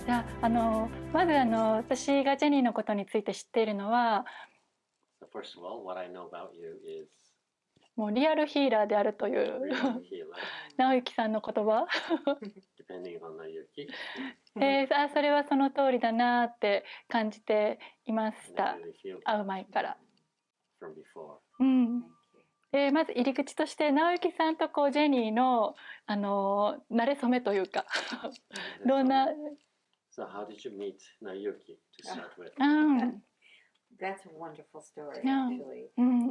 じゃあ、まず私がジェニーのことについて知っているのは、So first of all, what I know about you is もうリアルヒーラーであるという real healer, 直行さんの言葉depending on Naoki. それはその通りだなって感じていまし And I た、 really feel 会う前から。 from before. まず入り口として直行さんとジェニーの馴れ初めというかどんな So how did you meet Naoki to start with? That's a wonderful story, actually.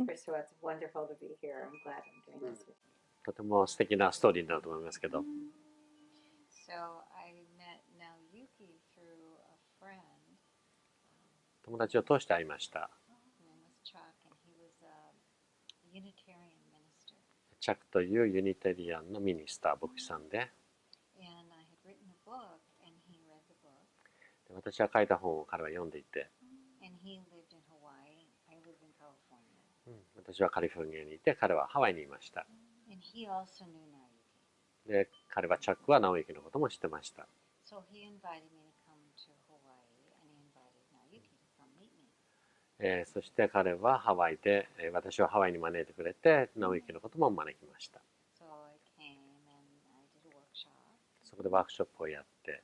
First of all, it's wonderful to be here. I'm glad I'm doing this. とても素敵なストーリーだと思いますけど。So I met Naoki through a friend. 友達を通して会いました。His name was Chuck, and he was a Unitarian minister. チャックというユニテリアンのミニスター牧師さんで、And I had written a book, and he read the book. で私は書いた本を彼は読んでいて、And he lived in Hawaii. I lived in California. 私はカリフォルニアにいて、彼はハワイにいました。And he also knew Naoki. で、彼はチャックは直行のことも知ってました。So he invited me to come to Hawaii, and he invited Naoki to come meet me. そして彼はハワイで、私をハワイに招いてくれて、直行のことも招きました。So I came and I did a workshop. そこでワークショップをやって、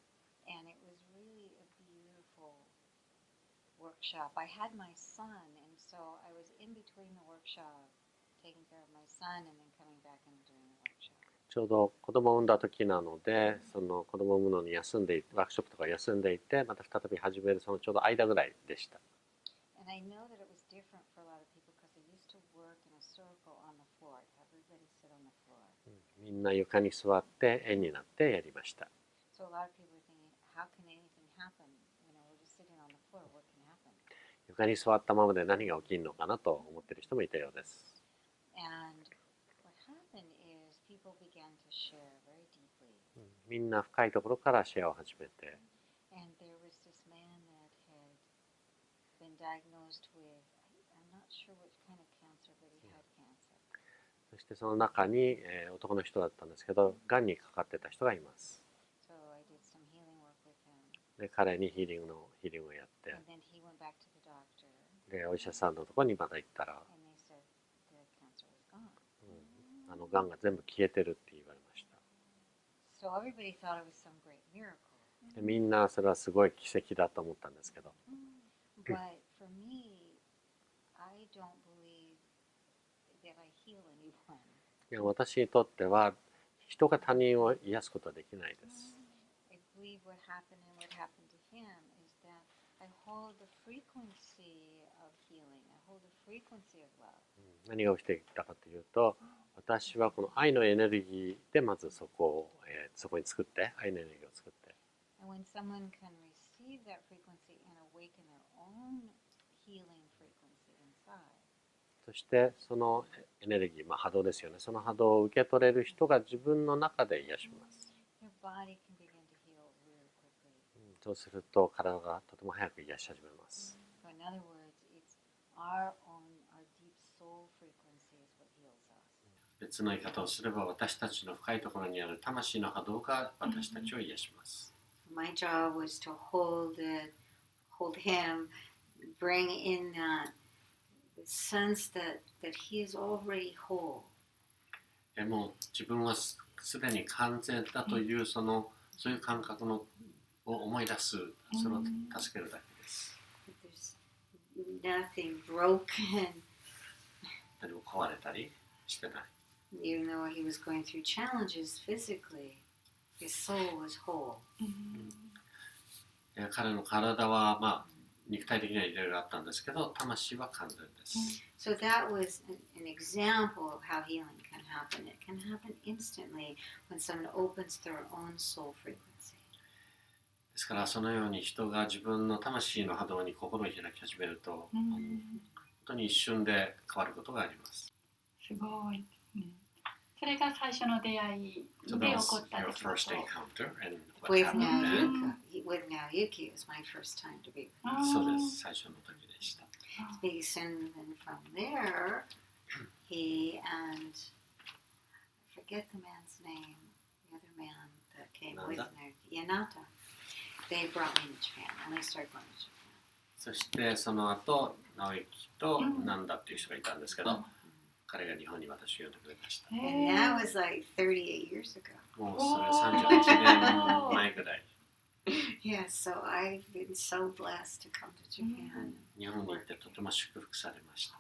And it was really a beautiful workshop. I had my son, and so I was in between the workshop, taking care of my son, and then coming back and doing the workshop. ちょうど子供を産んだ時なので、その子供を産むのに休んでいて、ワークショップとか休んでいて、また再び始めるそのちょうど間ぐらいでした。And I know that it was different for a lot of people because they used to work in a circle on the floor. Everybody sit on the floor. みんな床に座って円になってやりました。So a lot of people were thinking, how can anything happen? We're just sitting on the floor. What can happen? 床に座ったままで何が起きるのかなと思っている人もいたようです。And what happened is people began to share very deeply. みんな深いところからシェアを始めて、 And there was this man that had been diagnosed with, I'm not sure which kind of cancer, but he had cancer. そしてその中に、男の人だったんですけど、がんにかかってた人がいます。So I did some healing work with him. で、彼にヒーリングをやって、 And then he went back to the doctor. で、お医者さんのところにまた行ったら、 And they said the cancer was gone. がんが全部消えてるって言われました。 So everybody thought it was some great miracle. でみんなそれはすごい奇跡だと思ったんですけど、 But for me, I don't believe that I heal anyone. いや私にとっては人が他人を癒すことはできないです。 I believe what happened and what happened to him is that I hold the frequency of healing. I hold the frequency of love. 何が起きていたかというと、私はこの愛のエネルギーでまずそこに作って、愛のエネルギーを作って、 And when someone can receive that frequency and awaken their own healing frequency inside, そしてそのエネルギー、波動ですよね。その波動を受け取れる人が自分の中で癒します。 your body can begin to heal really quickly. そうすると体がとても早く癒し始めます。 So in other words, it's our deep soul frequency is what heals us. 別の言い方をすれば、私たちの深いところにある魂の波動が私たちを癒します。 My job was to hold him, bring in that sense that he is already whole. もう自分はすでに完全だというそういう感覚を思い出す、それを助けるだけです。 There's nothing broken. 何も壊れたりしてない。 Even though he was going through challenges physically, his soul was whole. 彼の体は肉体的にはいろいろあったんですけど、魂は完全です。 So that was an example of how healing can happen. It can happen instantly when someone opens their own soul frequency. ですからそのように人が自分の魂の波動に心を開き始めると、本当に一瞬で変わることがあります。すごい。それが最初の出会いで起こった出来事。With Naoki, it was my first time to be with him. そうです、最初の時でした。And then from there, he and I forget the man's name, the other man that came with me, Yanata. They brought me to Japan, and I started going to Japan. そしてその後直之とナンダっていう人がいたんですけど、彼が日本に私を呼んでくれました。And that was like 38 years ago. もうそれ38年前ぐらい。Yeah, so I've been so blessed to come to Japan. 日本に行ってとても祝福されました。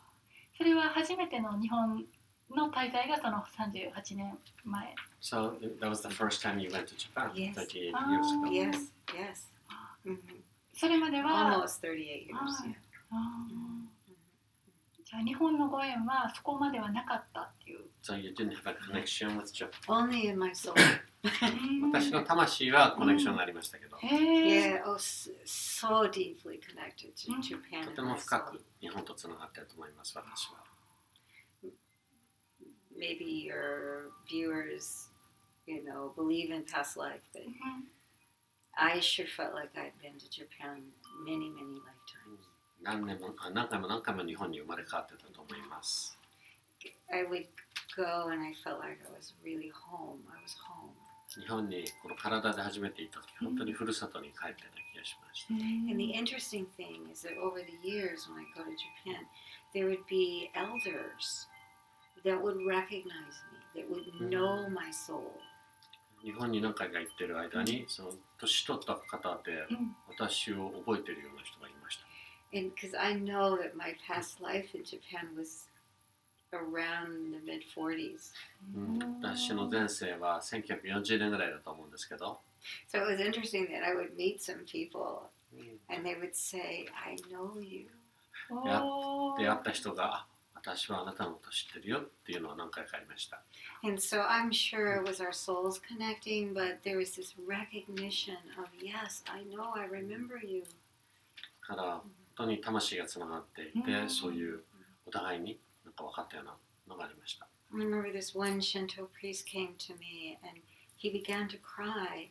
それは初めての日本の滞在がその38年前。So that was the first time you went to Japan, Yes. 38 years ago. Yes, yes. Mm-hmm. それまでは Almost 38 years, yeah. じゃあ日本のご縁はそこまではなかったっていう。So you didn't have a connection with Japan. Only in my soul. 私の魂はコネクションがありましたけど、Yeah, oh, so deeply connected to Japan. とても深く日本とつながっていると思います、私は。Maybe your viewers, believe in past life, but I sure felt like I'd been to Japan many, many lifetimes. 何回も日本に生まれ変わってたと思います。I would go and I felt like I was really home. I was home. 日本にこの体で初めて行った時、本当にふるさとに帰ってた気がしました。And the interesting thing is that over the years when I go to Japan, there would be elders that would recognize me, that would know my soul. 日本に何回か行ってる間に、その年取った方で私を覚えているような人がいました。And because I know that my past life in Japan was around the mid-40s. 私の前世は1940年ぐらいだと思うんですけど。So it was interesting that I would meet some people and they would say, I know you. 出会った人が、私はあなたのこと知ってるよっていうのは何回かありました。And so I'm sure it was our souls connecting, but there was this recognition of, yes, I know, I remember you. から本当に魂がつながっていて、そういうお互いになんか分かったようなのがありました。I remember this one Shinto priest came to me and he began to cry.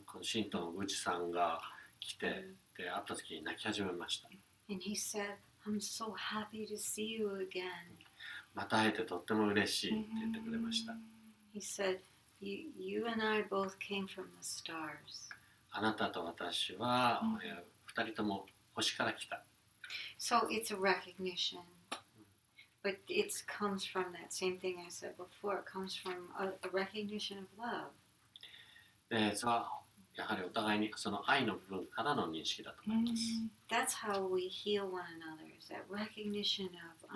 この神道の宮司さんが来て、で会った時に泣き始めました。And he said, I'm so happy to see you again. また会えてとっても嬉しいって言ってくれました。He said, you and I both came from the stars. あなたと私は二人とも星から来た。So it's a recognition. But it comes from that same thing I said before. It comes from a recognition of love. で、それはやはりお互いにその愛の部分からの認識だと思います。That's how we heal one another. Is that recognition of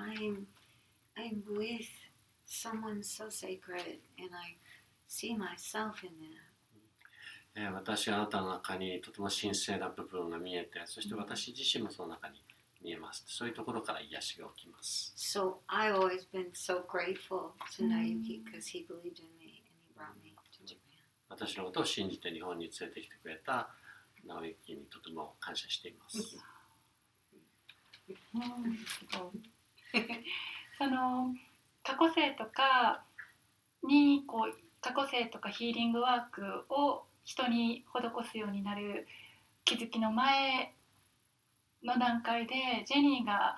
I'm with someone so sacred, and I see myself in that. 私はあなたの中にとても神聖な部分が見えて、そして私自身もその中に見えます。そういうところから癒しが起きます。So I've always been so grateful to Naoki because he believed in me and he brought me to Japan. 私のことを信じて日本に連れてきてくれた直之にとても感謝しています。その過去世とかに過去世とかヒーリングワークを人に施すようになる気づきの前の段階でジェニーが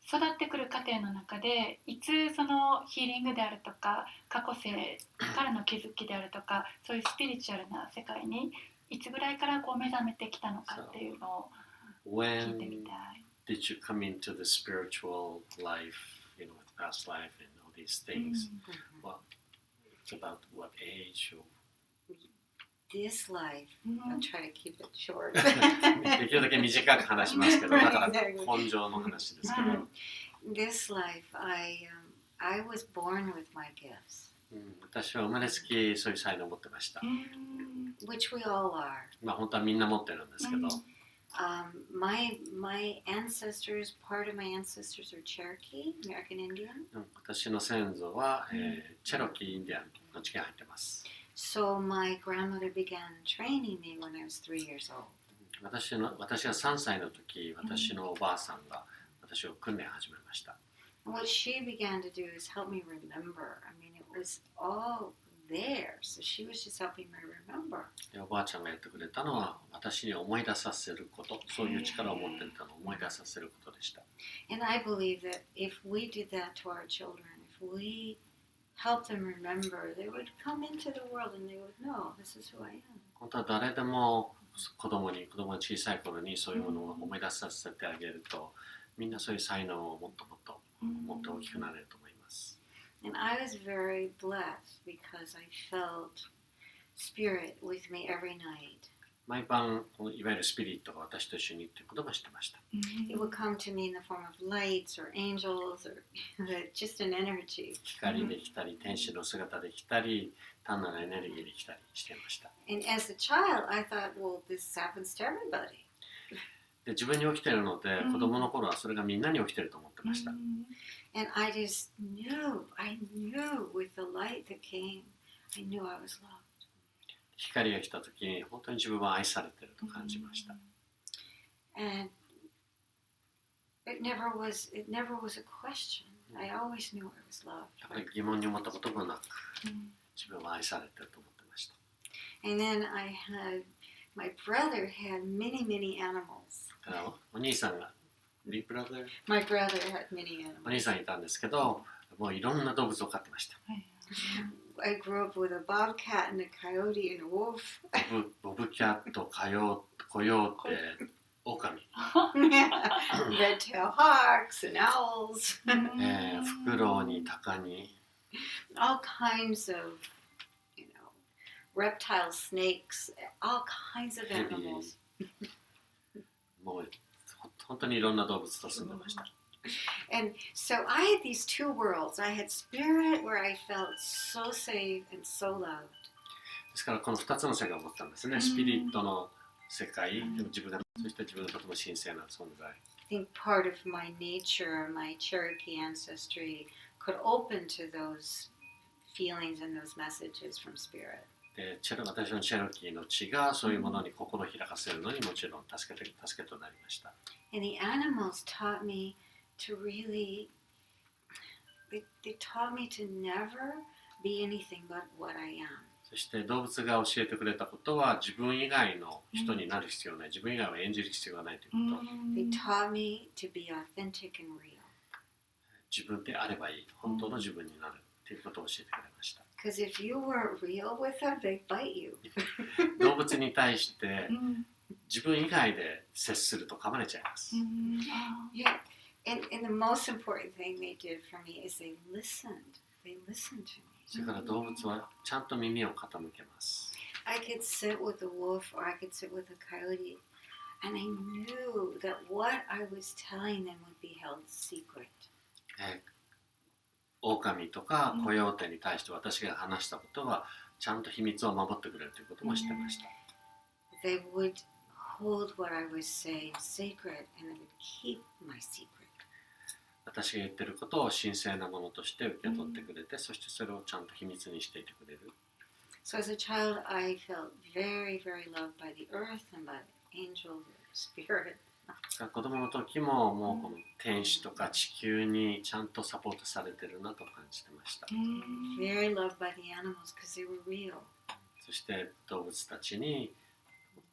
育ってくる過程の中でいつそのヒーリングであるとか過去世からの気づきであるとかそういうスピリチュアルな世界にいつぐらいから目覚めてきたのかっていうのを聞いてみたい。Did you come into the spiritual life, with past life and all these things? Well, it's about what age? This life, I'll try to keep it short. できるだけ短く話しますけど、だから根性の話ですけど。This life, I was born with my gifts. 私は生まれつきそういう才能を持ってました。Which we all are. まあ本当はみんな持ってるんですけど。My ancestors, part of my ancestors are Cherokee, American Indian. 私の先祖は、チェロキーインディアンの地形入ってます。So my grandmother began training me when I was 3 years old. 私が3歳の時、私のおばあさんが私を訓練始めました。What she began to do is help me remember. I mean, it was all there. So she was just helping me remember. でおばあちゃんがやってくれたのは私に思い出させること、そういう力を持っていたのを思い出させることでした。And I believe that if we did that to our children, if we help them remember, they would come into the world and they would know this is who I am. 本当は誰でも子供の小さい頃にそういうものを思い出させてあげると、みんなそういう才能をもっともっともっと大きくなれると思います。And I was very blessed because I felt spirit with me every night. 毎晩いわゆるスピリットが私と一緒にいるということも知ってました。It would come to me in the form of lights or angels or just an energy. 光できたり、天使の姿できたり、単なるエネルギーできたりしていました。And as a child, I thought, well, this happens to everybody. で自分に起きているので、子供の頃はそれがみんなに起きていると思ってました。And I just knew with the light that came, I knew I was loved. 光が来た時に本当に自分は愛されていると感じました。And it never was a question. I always knew I was loved. だから疑問に思ったこともなく、自分は愛されていると思ってました。And then my brother had many animals. だからお兄さんがMy brother had many animals. お兄さんいたんですけど、もういろんな動物を飼ってました。I grew up with a bobcat and a coyote and a wolf. ボブキャット、コヨーテ、オオカミ、Red-tailed hawks and owls. フクロウにタカに、All kinds of, reptiles, snakes, all kinds of animals. もう本当にいろんな動物と住んでました。And so I had these two worlds. I had spirit where I felt so safe and so loved. ですからこの2つの世界を持ってたんですね。スピリットの世界、自分がそして自分のとても神聖な存在。I think part of my nature, my Cherokee ancestry, could open to those feelings and those messages from spirit. で私のチェロキーの血がそういうものに心を開かせるのにもちろん助けとなりました。And the animals taught me to really, they taught me to never be anything but what I am. そして動物が教えてくれたことは自分以外の人になる必要ない、自分以外を演じる必要がないということ。They taught me to be authentic and real. 自分であればいい、本当の自分になるということを教えてくれました。Because if you weren't real with them, they'd bite you. 動物に対して自分以外で接すると噛まれちゃいます。Yeah. And the most important thing they did for me is they listened. They listened to me. それから動物はちゃんと耳を傾けます。I could sit with a wolf or I could sit with a coyote, and I knew that what I was telling them would be held secret. 狼とかコヨーテに対して私が話したことはちゃんと秘密を守ってくれるということも知ってました。They would hold what I was saying sacred, and they would keep my secret. 私が言ってることを神聖なものとして受け取ってくれて、そしてそれをちゃんと秘密にしていてくれる。So as a child, I felt very loved by the earth and by the angels, the spirit. 子供の時ももうこの天使とか地球にちゃんとサポートされてるなと感じてました。Very loved by the animals because they were real. そして動物たちに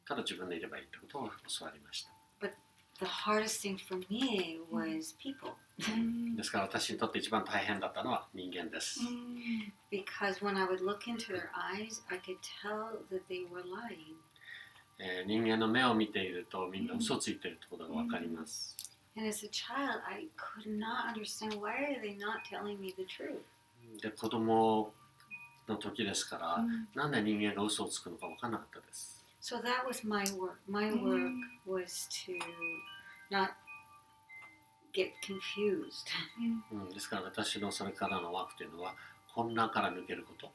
ただ自分でいればいいということを教わりました。But the hardest thing for me was people. ですから私にとって一番大変だったのは人間です。Because when I would look into their eyes, I could tell that they were lying. 人間の目を見ているとみんな嘘ついているということがわかります。And as a child, I could not understand why are they not telling me the truth. で子供の時ですから、なんで人間が嘘をつくのか分からなかったです。So that was my work. My work was to not get confused. ですから私のそれからのワークというのは混乱から抜けること。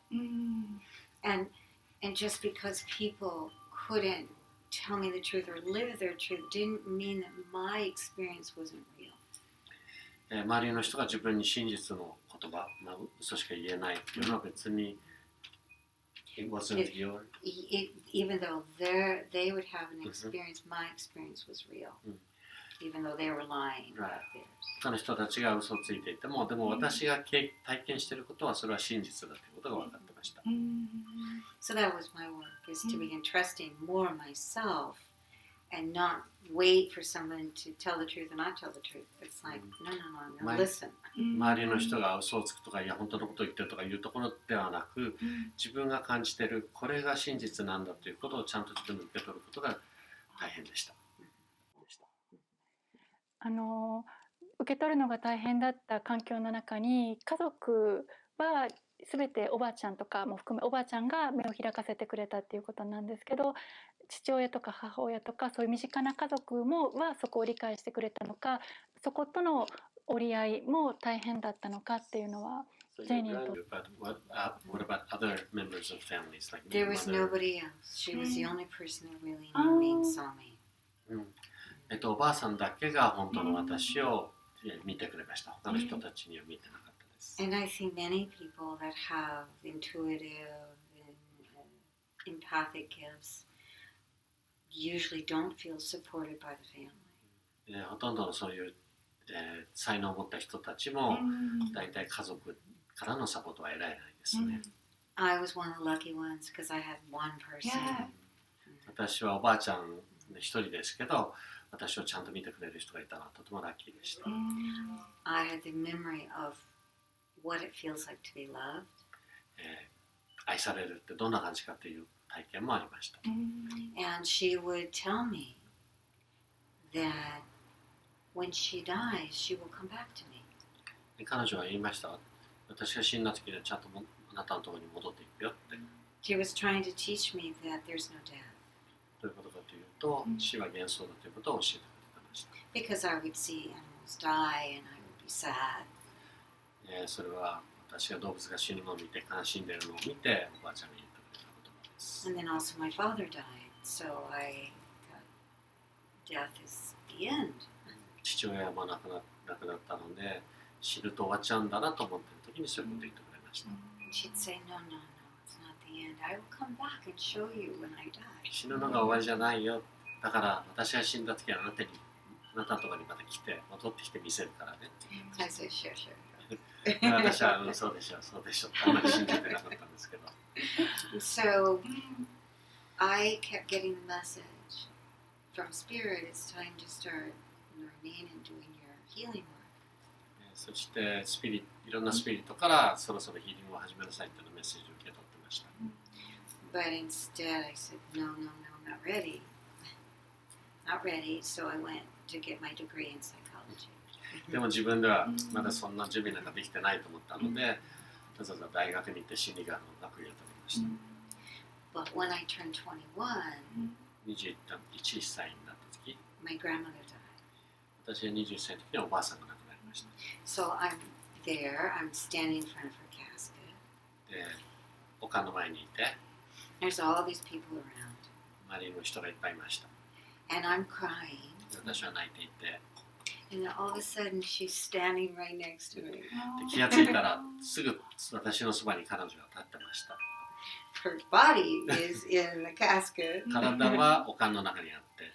And just because people couldn't tell me the truth or live their truth didn't mean that my experience wasn't real. 周りの人が自分に真実の言葉、嘘しか言えないというのは別に it wasn't your even though they would have an experience, my experience was real. Even though they were lying about theirs. 他の人たちが嘘をついていても、でも私が体験していることはそれは真実だということが分かってまました。So that was my work, is to begin trusting more myself and not wait for someone to tell the truth or not tell the truth. It's like, no, listen. 周りの人が嘘をつくとか、いや本当のことを言ってるとかいうところではなく、自分が感じているこれが真実なんだということをちゃんと自分で受け取ることが大変でした。受け取るのが大変だった環境の中に、家族は全ておばあちゃんとかも含めおばあちゃんが目を開かせてくれたっていうことなんですけど、父親とか母親とかそういう身近な家族はそこを理解してくれたのか、そことの折り合いも大変だったのかっていうのは、ジェニーと。What about other members of families? Like There was nobody else. She was the only person that really knew me and saw me. おばあさんだけが本当の私を見てくれました。他の人たちには見てなかったです。And I see many people that have intuitive and empathic gifts usually don't feel supported by the family. ほとんどのそういう、才能を持った人たちもだいたい家族からのサポートは得られないですね。I was one of the lucky ones because I had one person. 私はおばあちゃん一人ですけど、私をちゃんと見てくれる人がいたのはとてもラッキーでした。I had the memory of what it feels like to be loved. 愛されるってどんな感じかという体験もありました。And she would tell me that when she dies, she will come back to me. 彼女は言いました。私が死んだ時にはちゃんとあなたのところに戻っていくよって。She was trying to teach me that there's no death. どういうことかというと、死は幻想だということを教えてくれました。Because I would see animals die and I would be sad. それは私が動物が死ぬのを見て悲しんでいるのを見ておばあちゃんが言ってくれた言葉です。And then also my father died, so I thought death is the end. 父親も亡くなったので死ぬと終わっちゃうんだなと思っている時にそういうことを言ってくれました。She'd say, no, it's not the end. I will come back and show you when I die. 死ぬのが終わりじゃないよ。だから私が死んだ時はあなたのところにまた来て戻ってきて見せるからね。I said, sure. 私はそうでしょってあんまり信じてなかったんですけど。So I kept getting the message from Spirit, it's time to start learning and doing your healing work. そしていろんなスピリットからそろそろヒーリングを始めなさいというメッセージを受け取ってました。But instead I said, no, not ready. Not ready, so I went to get my degree in psychology. でも自分ではまだそんな準備なんかできてないと思ったので、わざわざ大学に行って心理学の学位を取りました。But when I turned 21, 21歳になった時、my grandmother died. 私が21歳の時におばあさんが亡くなりました。So I'm standing in front of her casket. で、丘の前にいて、There's all these people around. 周りの人がいっぱいいました。And I'm crying. 私は泣いていて、And all of a sudden she's standing right next to me. で気がついたらすぐ私のそばに彼女が立ってました。Her body is in the casket. 体は丘の中にあって、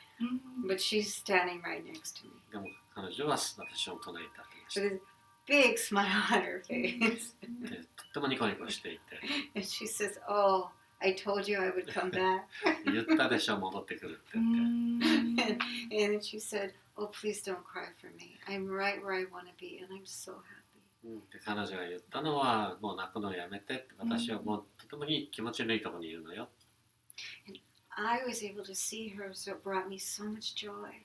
But she's standing right next to me. でも彼女は私の隣に立ってました。 With a big smile on her face. でとってもニコニコしていて、And she says, oh, I told you I would come back. 言ったでしょ、戻ってくるって言って。And she said, oh, please don't cry for me. I'm right where I want to be, and I'm so happy. で彼女が言ったのは、もう泣くのをやめてって、私はもうとてもいい気持ちのいいところにいるのよ。And I was able to see her, so it brought me so much joy.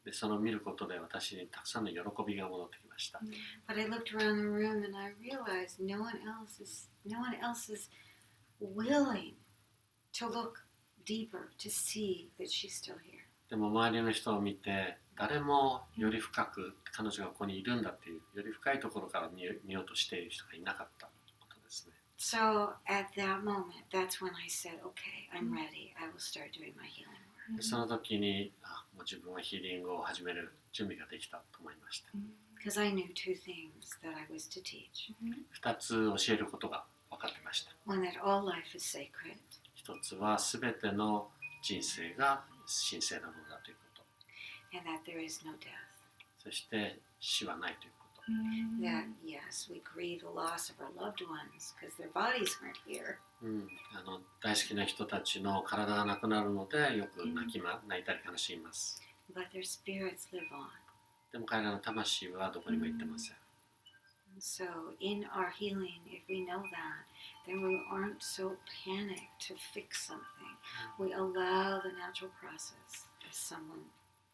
でその見ることで私にたくさんの喜びが戻ってきました。But I looked around the room and I realized no one else is willing to look deeper to see that she's still here. でも周りの人を見て、誰もより深く彼女がここにいるんだっていう、より深いところから見ようとしている人がいなかったことですね。So at that moment, that's when I said, okay, I'm ready. I will start doing my healing work. でその時にもう自分はヒーリングを始める準備ができたと思いました。Because I knew two things that I was to teach. 2つ教えることが分かってました。One, that all life is sacred. 1つは全ての人生が神聖なものだということ。And that there is no death. そして死はないということ。That, yes, we grieve the loss of our loved ones because their bodies aren't here. 大好きな人たちの体がなくなるのでよく泣いたり悲しみます。But their spirits live on. でも彼らの魂はどこにも行ってません。So in our healing, if we know that, then we aren't so panicked to fix something. We allow the natural process of someone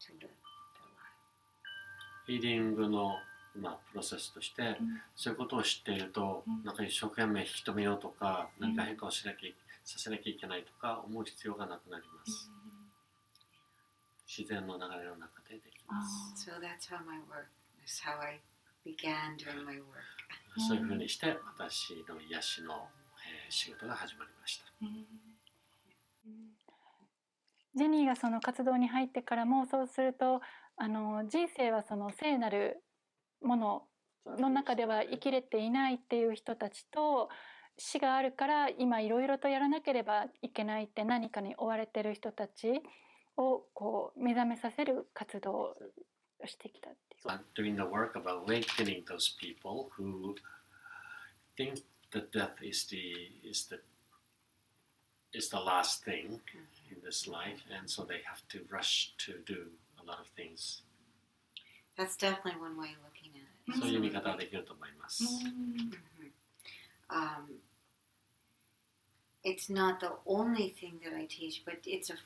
to live their life. ヒーリングの、プロセスとして、そういうことを知っていると、なんか一生懸命引き止めようとか、何か変化をさせなきゃいけないとか思う必要がなくなります。自然の流れの中でできます。So that's how my work, that's how I began doing my work. そういうふうにして私の癒しの、仕事が始まりました。ジェニーがその活動に入ってからもそうすると人生はその聖なるものの中では生きれていないっていう人たちと死があるから今いろいろとやらなければいけないって何かに追われてる人たちをこう目覚めさせる活動をしてきたっていう。Doing the work of awakening those people who think that death is the last thing in this life, and so they have to rush to do a lot of things. That's definitely one way of looking at it. そういう見方ができると思います。It's not the only thing that I teach, but it's a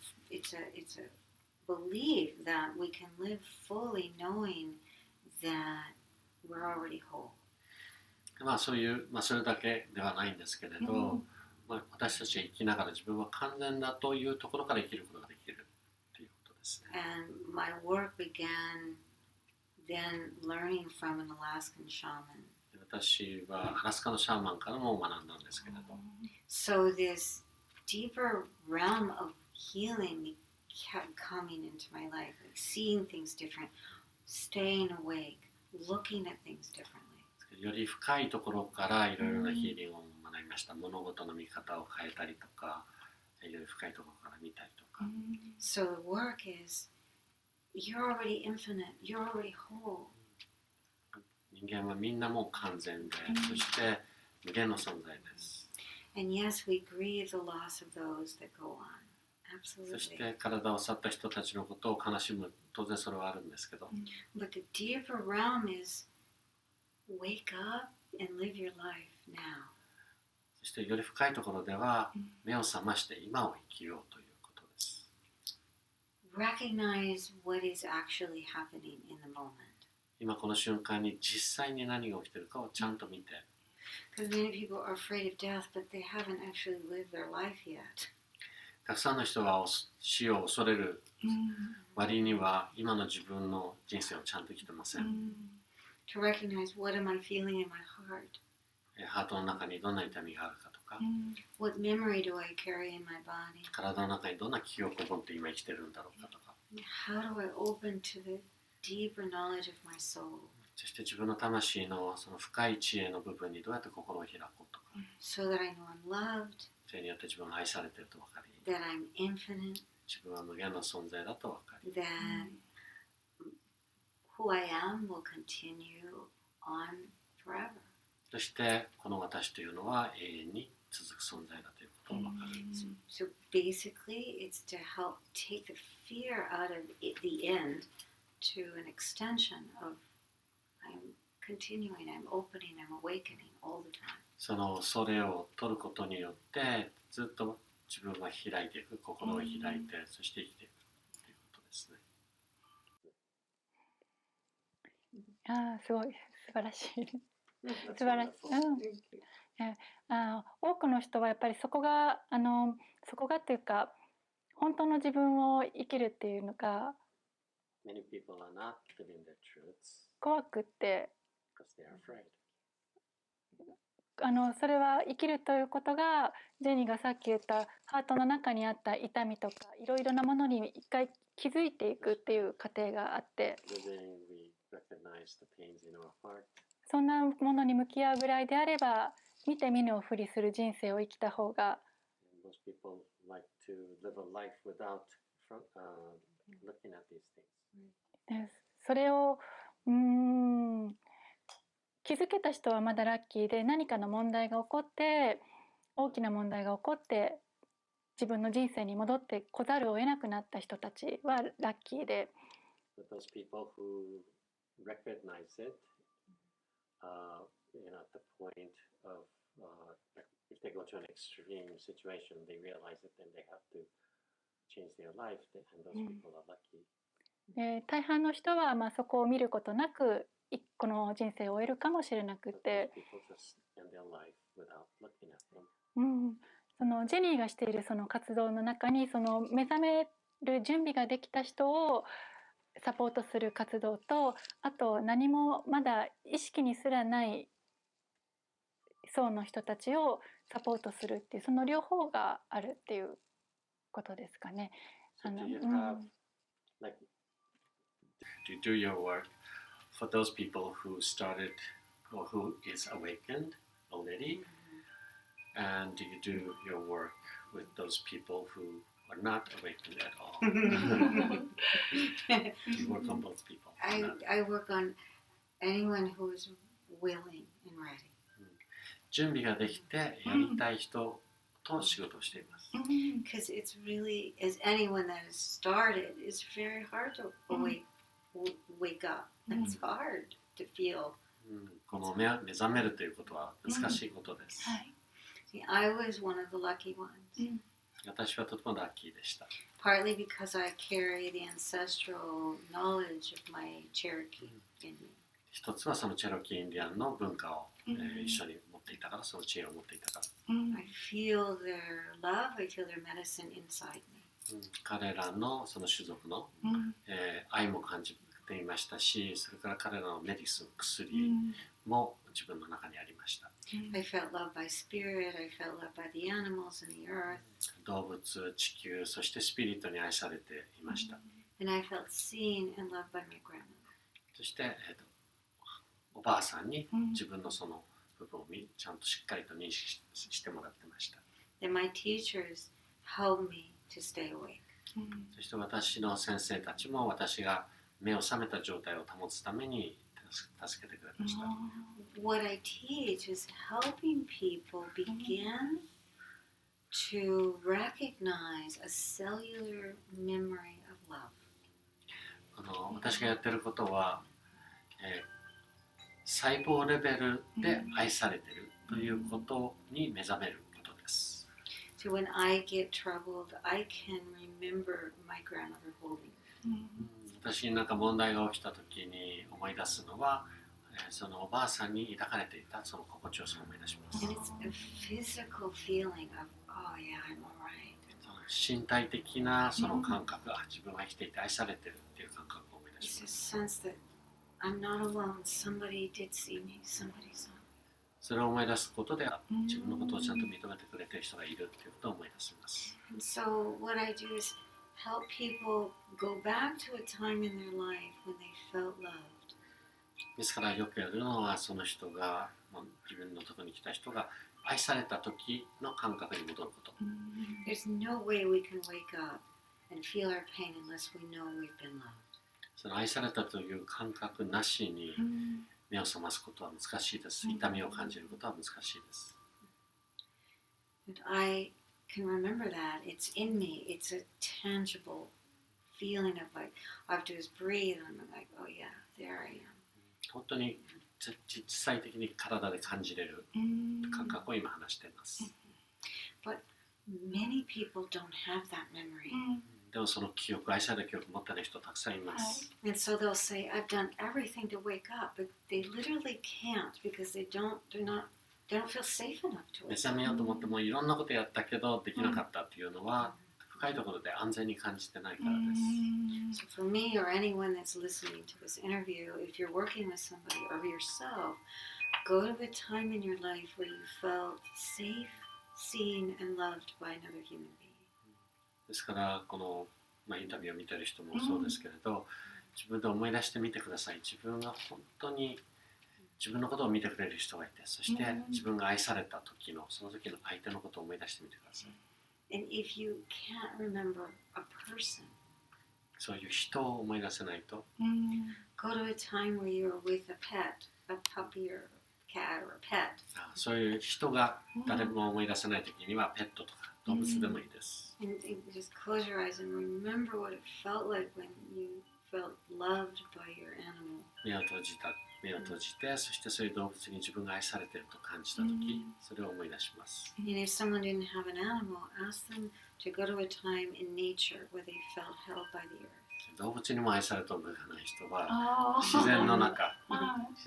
belief that we can live fully knowing that we're already whole. そういう、それだけではないんですけれど、私たちが生きながら自分は完全だというところから生きることができるということですね。And my work began then learning from an Alaskan shaman. 私はアラスカのシャーマンからも学んだんですけれど。So this deeper realm of healing kept coming into my life, like seeing things different, staying awake, looking at things differently. より深いところからいろいろなヒーリングを学びました。物事の見方を変えたりとか、より深いところから見たりとか。So the work is, you're already infinite, you're already whole. 人間はみんなもう完全で、そして無限の存在です。And yes, we grieve the loss of those that go on. Absolutely. そして体を去った人たちのことを悲しむ、当然それはあるんですけど。But the deeper realm is, wake up and live your life now. そしてより深いところでは目を覚まして今を生きようということです。Recognize what is actually happening in the moment. 今この瞬間に実際に何が起きているかをちゃんと見て。Because many people are afraid of death, but they haven't actually lived their life yet. たくさんの人は死を恐れる割には今の自分の人生をちゃんと生きてません。To recognize what am I feeling in my heart? ハートの中にどんな痛みがあるかとか、What memory do I carry in my body? 体の中にどんな記憶を持って今生きてるんだろうかとか、How do I open to the deeper knowledge of my soul? そして自分の魂のその深い知恵の部分にどうやって心を開こうとか、 So that I know I'm loved, それによって自分が愛されていると分かり、 that I'm infinite, 自分は無限の存在だと分かり、 that who I am will continue on forever. そしてこの私というのは永遠に続く存在だということを分かる。So basically, it's to help take the fear out of the end to an extension of I'm continuing, I'm opening, I'm awakening all the time. その恐れを取ることによってずっと自分は開いていく、心を開いて、そして生きていくということですね。すごい素晴らしい。素晴らしい。多くの人はやっぱりそこがというか本当の自分を生きるっていうのが Many people are not living their truths 怖くって because they are afraid. それは生きるということがジェニーがさっき言ったハートの中にあった痛みとかいろいろなものに一回気づいていくっていう過程があって、そんなものに向き合うぐらいであれば見て見ぬをふりする人生を生きた方が、それを気づけた人はまだラッキーで、何かの問題が起こって大きな問題が起こって自分の人生に戻ってこざるを得なくなった人たちはラッキーで、But those people who recognize it, at the point of, if they go to an extreme situation, they realize it and they have to change their life, and those people are lucky. 大半の人はそこを見ることなくこの人生を終えるかもしれなくて、そのジェニーがしているその活動の中に、その目覚める準備ができた人をサポートする活動と、あと何もまだ意識にすらない層の人たちをサポートするっていう、その両方があるっていうことですかね。Do you do your work for those people who started or who is awakened already? And do you do your work with those people who are not awakened at all? Do you work on both people? I work on anyone who is willing and ready. 準備ができてやりたい人と仕事をしています。Because it's really, as anyone that has started, it's very hard to wake up. It's hard to feel. この目覚めるということは難しいことです。See, I was one of the lucky ones. 私はとてもラッキーでした。Partly because I carry the ancestral knowledge of my Cherokee in me. 一つはそのチェロキーインディアンの文化を、一緒に持っていたから、その知恵を持っていたから。I feel their love, I feel their medicine inside me. 彼らのその種族の、愛も感じていましたし、それから彼らのメディスン、薬も自分の中にありました。I felt loved by spirit, I felt loved by the animals and the earth. 動物、地球、そしてスピリットに愛されていました。And I felt seen and loved by my grandmother. そして、おばあさんに自分のその部分をちゃんとしっかりと認識してもらってました。And my teachers helped me to stay awake. そして私の先生たちも私が目を覚めた状態を保つために助けてくれました。What I teach is helping people begin to recognize a cellular memory of love. 私がやってることは、細胞レベルで愛されているということに目覚めることです。So when I get troubled, I can remember my grandmother holding me. 私に何か問題が起きたときに思い出すのは、そのおばあさんに抱かれていたその心地よさを思い出します。And it's a physical feeling of, oh yeah, I'm alright. 身体的なその感覚が自分は生きていて愛されているっていう感覚を思い出します。It's a sense that I'm not alone. Somebody did see me. Somebody saw me. それを思い出すことで自分のことをちゃんと認めてくれている人がいるということを思い出します。And so what I do is help people go back to a time in their life when they felt loved. ですからよくやるのはその人が自分のところに来た人が愛された時の感覚に戻ること。There's no way we can wake up and feel our pain unless we know we've been loved. その愛されたという感覚なしに目を覚ますことは難しいです。痛みを感じることは難しいです。And I can remember that. It's in me. It's a tangible feeling of like, I have to just breathe and I'm like, oh yeah, there I am. 本当に実際的に体で感じれる感覚を今話しています。But many people don't have that memory. でもその記憶、愛された記憶を持ってない人たくさんいます。And so they'll say, I've done everything to wake up, but they literally can't because they don't feel safe enough to 目 it. 覚めようと思ってもいろんなことやったけどできなかったっていうのは深いところで安全に感じてないからです。So for me or anyone that's listening to this interview, if you're working with somebody or yourself, go to a time in your life where you felt safe, seen, and loved by another human being. ですからこの、インタビューを見てる人もそうですけれど、自分で思い出してみてください。自分が本当に自分のことを見てくれる人がいて、そして自分が愛された時のその時の相手のことを思い出してみてください。And if you can't remember a person, そういう人を思い出せないと、go to a time where you're with a pet, a puppy or cat or a pet. そういう人が誰も思い出せないときにはペットとか動物でもいいです。And just close your eyes and remember what it felt like when you felt loved by your animal. 目を閉じて、そしてそういう動物に自分が愛されていると感じたとき、それを思い出します。And if someone didn't have an animal, ask them to go to a time in nature where they felt held by the earth. 動物にも愛された覚えがない人は自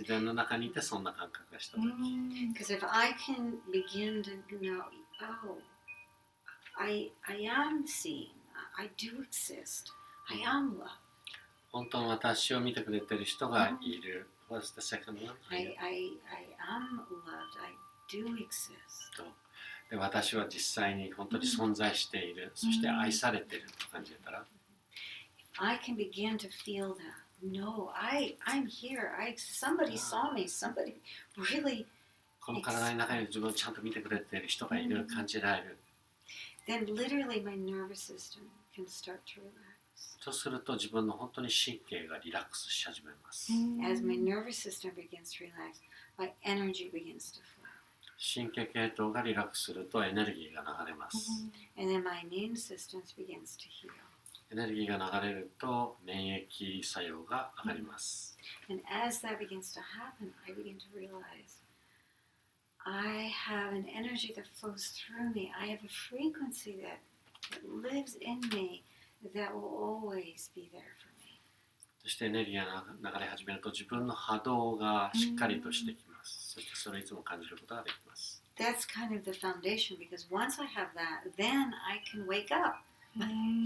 然の中にいてそんな感覚がしたとき。Because if I can begin to know, oh, I am seen, I do exist, I am loved. 本当の私を見てくれている人がいる。What's the second one? I am loved, I do exist. で、私は実際に本当に存在している、そして愛されていると感じたら、I can begin to feel that. No, I'm here. Somebody saw me. Somebody really. この体の中に自分をちゃんと見てくれている人がいる、感じられる。Then literally my nervous system can start to relax. とすると自分の本当に神経がリラックスし始めます。As my nervous system begins to relax, my energy begins to flow. 神経系統がリラックスするとエネルギーが流れます。And then my immune system begins to heal. エネルギーが流れると免疫作用が上がります。And as that begins to happen, I begin to realize I have an energy that flows through me. I have a frequency that lives in me that will always be there for me. そしてエネルギーが流れ始めると自分の波動がしっかりとしてきます。そしてそれをいつも感じることができます。That's kind of the foundation because once I have that, then I can wake up.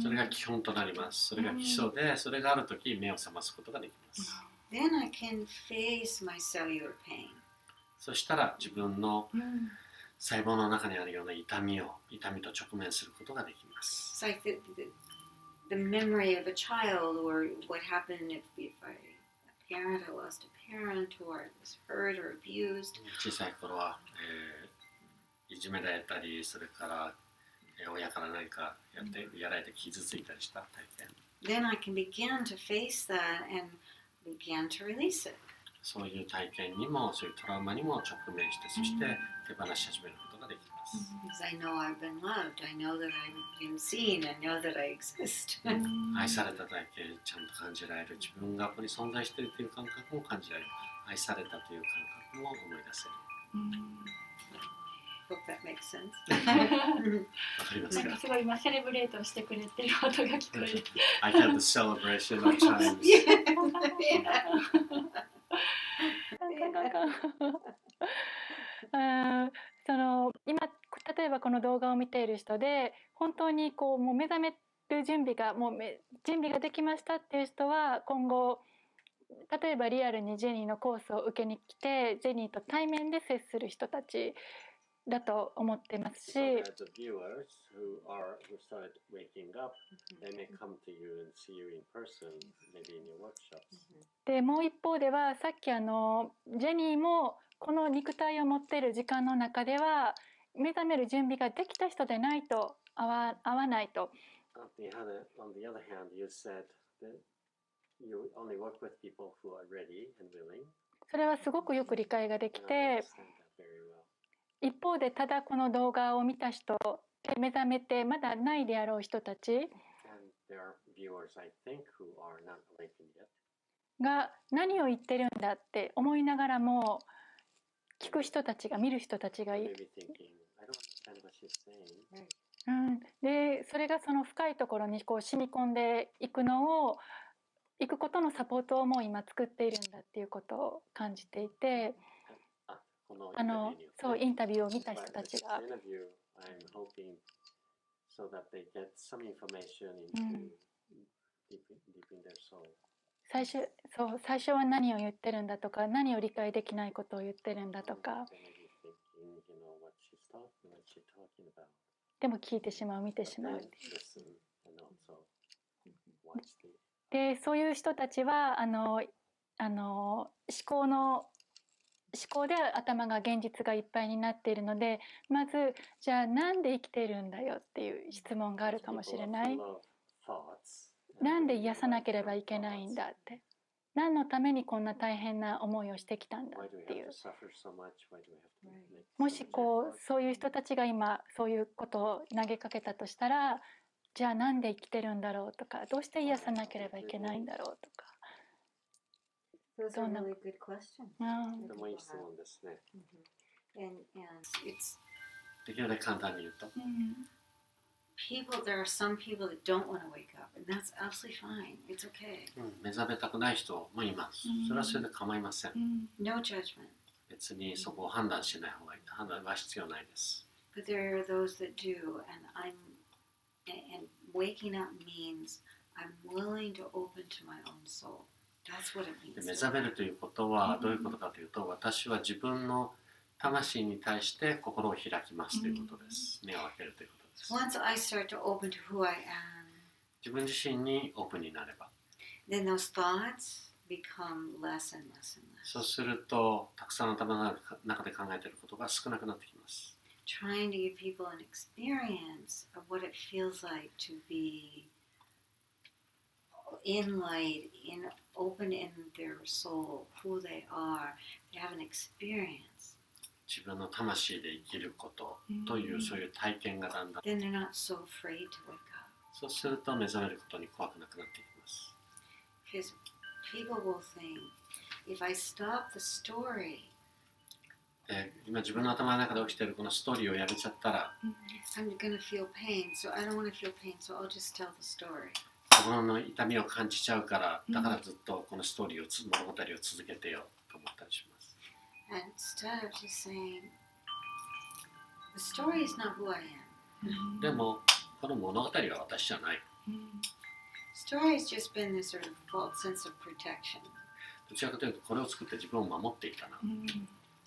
それが基本となります。それが基礎で、それがあるとき目を覚ますことができます。Then I can face my cellular pain. そしたら自分の細胞の中にあるような痛みと直面することができます。It's like the memory of a child or what happened if a parent, I lost a parent or I was hurt or abused. 小さい頃は、いじめられたり、それから親から何かやられて傷ついたりした体験。Then I can begin to face that and begin to release it. そういう体験にも、そういうトラウマにも直面して、そして手放し始めることができます。Because I know I've been loved, I know that I've been seen, I know that I exist. 愛された体験ちゃんと感じられる。自分がここに存在しているという感覚も感じられる。愛されたという感覚も思い出せる。Hope that makes sense. わかりますか？なんかすごい今セレブレートしてくれてる音が聞こえる。I had the celebration of times. 今例えばこの動画を見ている人で本当にこうもう目覚める準備ができましたっていう人は今後例えばリアルにジェニーのコースを受けに来てジェニーと対面で接する人たちだと思ってますし、でもう一方ではさっきジェニーもこの肉体を持っている時間の中では目覚める準備ができた人でないと合わないと。それはすごくよく理解ができて、一方でただこの動画を見た人で目覚めてまだないであろう人たちが何を言ってるんだって思いながらも聞く人たちが見る人たちがいる。でそれがその深いところにこう染み込んでいくことのサポートをもう今作っているんだっていうことを感じていて、そうインタビューを見た人たちが、最初は何を言ってるんだとか、何を理解できないことを言ってるんだとか、でも聞いてしまう、見てしまう。でそういう人たちは思考で頭が現実がいっぱいになっているので、まずじゃあなんで生きているんだよっていう質問があるかもしれない。なんで癒さなければいけないんだって。何のためにこんな大変な思いをしてきたんだっていう。もしそういう人たちが今そういうことを投げかけたとしたら、じゃあなんで生きてるんだろうとか、どうして癒さなければいけないんだろうとか。Those are really good questions. とてもいい質問ですね。And it's できるだけ簡単に言うと、there are some people that don't want to wake up, and that's absolutely fine. It's okay. 目覚めたくない人もいます。それはそれで構いません。No judgment. 別にそこを判断しない方がいい。判断は必要ないです。But there are those that do, and waking up means I'm willing to open to my own soul. That's what it means. 目覚めるということはどういうことかというと、私は自分の魂に対して心を開きますということです。目を開けるということです。Once I start to open to who I am, 自分自身にオープンになれば、then those thoughts become less and less and less. そうすると、たくさんの頭の中で考えていることが少なくなってきます。Trying to give people an experience of what it feels like to be in light, open in their soul, who they are, they have an experience. 自分の魂で生きることという、そういう体験がだんだん、 Then they're not so afraid to wake up. そうすると目覚めることに怖くなくなってきます。Because people will think, if I stop the story, 今自分の頭の中で起きているこのストーリーをやめちゃったら、 I'm going to feel pain, so I don't want to feel pain, so I'll just tell the story. 心の痛みを感じちゃうから、だからずっとこのストーリーを物語を続けてよと思ったりします。And instead of just saying, the story is not who I am. でもこの物語は私じゃない。Story has just been this sort of false sense of protection. どちらかというとこれを作って自分を守っていたな。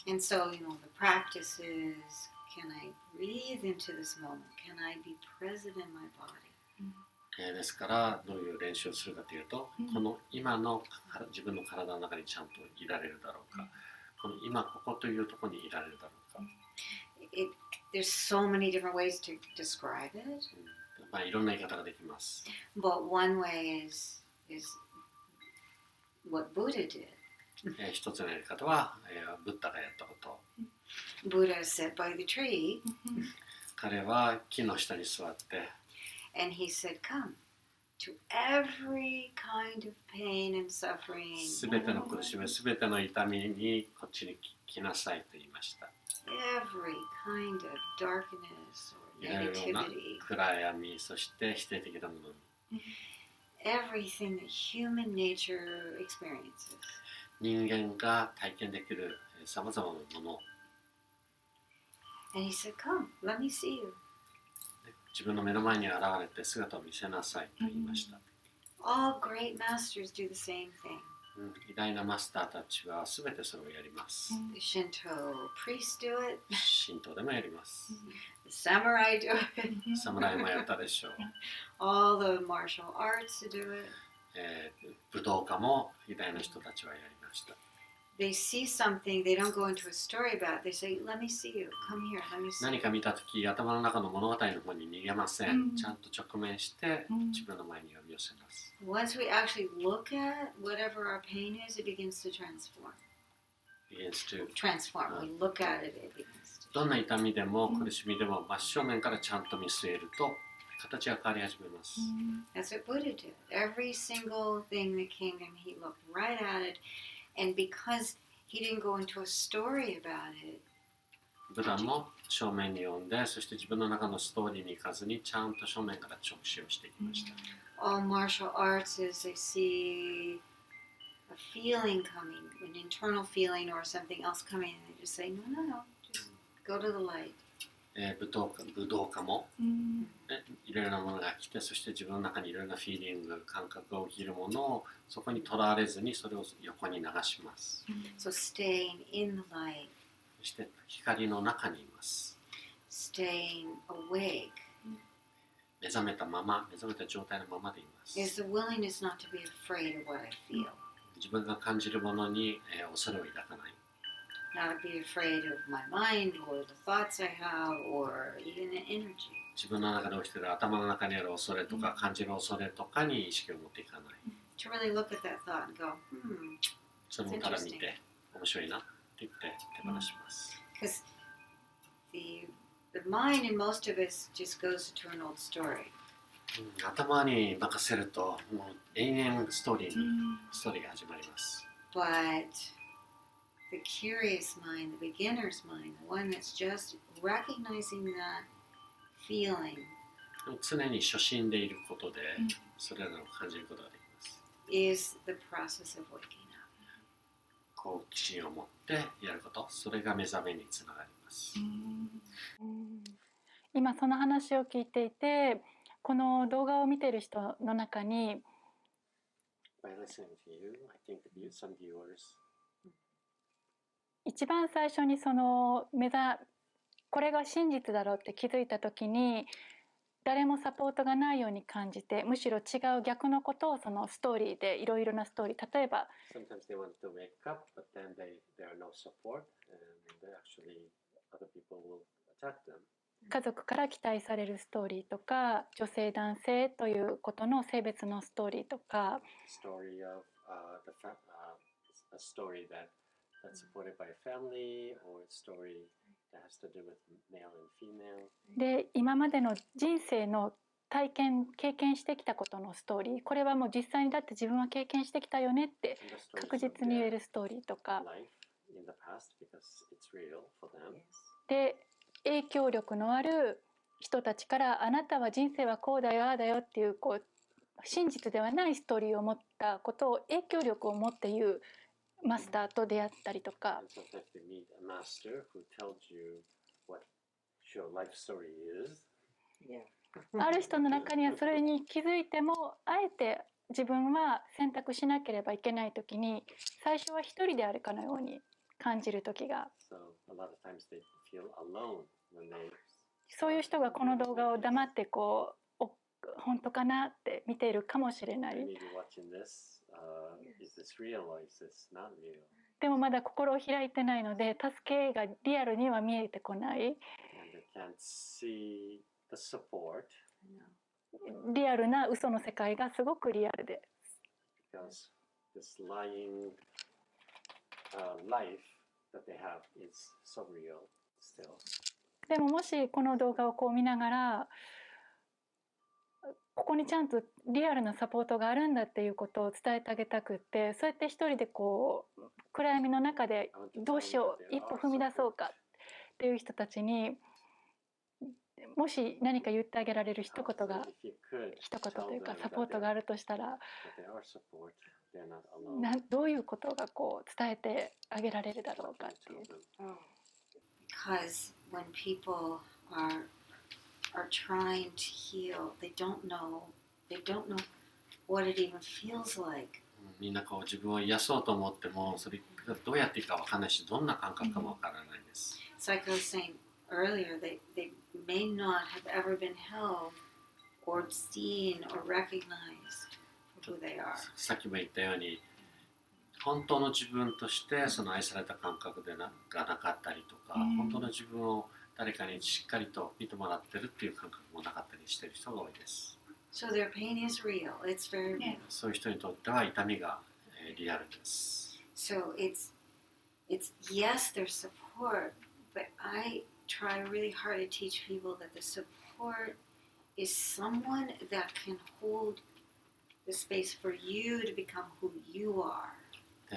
And so, the practice is, can I breathe into this moment? Can I be present in my body? ですからどういう練習をするかというと、この今の自分の体の中にちゃんといられるだろうか、この今ここというところにいられるだろうか。There's so many different ways to describe it. いろんな言い方ができます。But one way is what Buddha did. 一つのやり方は、ブッダがやったこと。Buddha sat by the tree. 彼は木の下に座って、and he said, come to every kind of pain and suffering. すべての苦しみ、すべての痛みにこっちに来なさいと言いました。Every kind of darkness or いろいろな negativity. 暗闇、そして否定的なものに。Everything that human nature experiences. 人間が体験できるさまざまなもの。And he said, come, let me see you. 自分の目の前に現れて姿を見せなさいと言いました。All great masters do the same thing. 偉大なマスターたちはすべてそれをやります。The Shinto priests do it. 神道でもやります。The samurai do it. 侍もやったでしょう。All the martial arts do it. 武道家も偉大な人たちはやりました。They see something, they don't go into a story about it. They say, let me see you. Come here, let me see you. 何か見たとき、頭の中の物語の方に逃げません。ちゃんと直面して自分の前に呼び寄せます。Once we actually look at whatever our pain is, it begins to transform. Transform. We look at it, it begins to. どんな痛みでも苦しみでも真正面からちゃんと見据えると形が変わり始めます。That's what Buddha did. Every single thing that came to him, he looked right at it. And because he didn't go into a story about it, ブダも正面に呼んで、そして自分の中のストーリーに行かずにちゃんと正面から直視をしていきました。All martial arts is they see a feeling coming, an internal feeling or something else coming, and they just say, no, no, no, just go to the light. 武道家も、いろいろなものが来て、そして自分の中にいろいろなフィーリング、感覚が起きるものをそこにとらわれずにそれを横に流します。So staying in the light, そして光の中にいます。staying awake, 目覚めたまま、目覚めた状態のままでいます。is the willingness not to be afraid of what I feel. 自分が感じるものに、恐れを抱かない。Not be afraid of my mind or the thoughts I have or even the energy. 自分の中で起きている頭の中にある恐れとか感じる恐れとかに意識を持っていかない。to really look at that thought and go, それをただ見て面白いなって言って手放します。Because the mind in most of us just goes to an old story. 頭に任せるともう永遠ストーリーが始まります。But the curious mind, the beginner's mind, the one that's just recognizing that feeling, 常に初心でいることでそれらを感じることができます。is the process of waking up. 好奇心を持ってやること、それが目覚めにつながります。今その話を聞いていて、この動画を見ている人の中に一番最初にこれが真実だろうって気づいた時に誰もサポートがないように感じて、むしろ違う逆のことをそのストーリーでいろいろなストーリー、例えば家族から期待されるストーリーとか、女性男性ということの性別のストーリーとか、で今までの人生の経験してきたことのストーリー、これはもう実際にだって自分は経験してきたよねって確実に言えるストーリーとかで、影響力のある人たちからあなたは人生はこうだよああだよっていう、真実ではないストーリーを持ったことを影響力を持って言うマスターと出会ったりとか、ある人の中にはそれに気づいてもあえて自分は選択しなければいけないときに、最初は一人であるかのように感じるときが、そういう人がこの動画を黙って本当かなって見ているかもしれない。でもまだ心を開いてないので助けがリアルには見えてこない。リアルな嘘の世界がすごくリアルで。でももしこの動画を見ながら、ここにちゃんとリアルなサポートがあるんだっていうことを伝えてあげたくって、そうやって一人で暗闇の中でどうしよう一歩踏み出そうかっていう人たちに、もし何か言ってあげられる一言というかサポートがあるとしたら、どういうことが伝えてあげられるだろうかっていう。Because when people are trying to heal, they don't know what it even feels like. みんな自分を癒そうと思っても、それがどうやっていいか分からないし、どんな感覚かも分からないです。So like I was saying earlier, they may not have ever been held or seen or recognized for who they are. さっきも言ったように、本当の自分としてその愛された感覚がなかったりとか、本当の自分を誰かにしっかりと見てもらってるっていう感覚もなかったりしている人が多いです。So their pain is real. It's very real. そういう人にとっては痛みがリアルです。So it's yes, there's support, but I try really hard to teach people that the support is someone that can hold the space for you to become who you are.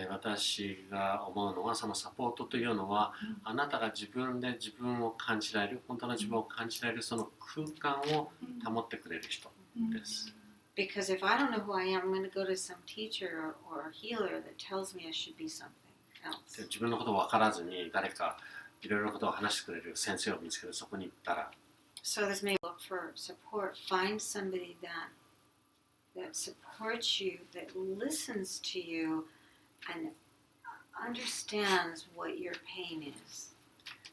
私が思うのは、そのサポートというのは、あなたが自分で自分を感じられる、本当の自分を感じられるその空間を保ってくれる人です。Because if I don't know who I am, I'm going to go to some teacher or healer that tells me I should be something else. 自分のことを分からずに誰かいろいろなことを話してくれる先生を見つけて、そこに行ったら。So this may look for support. Find somebody that supports you, that listens to you.And understands what your pain is.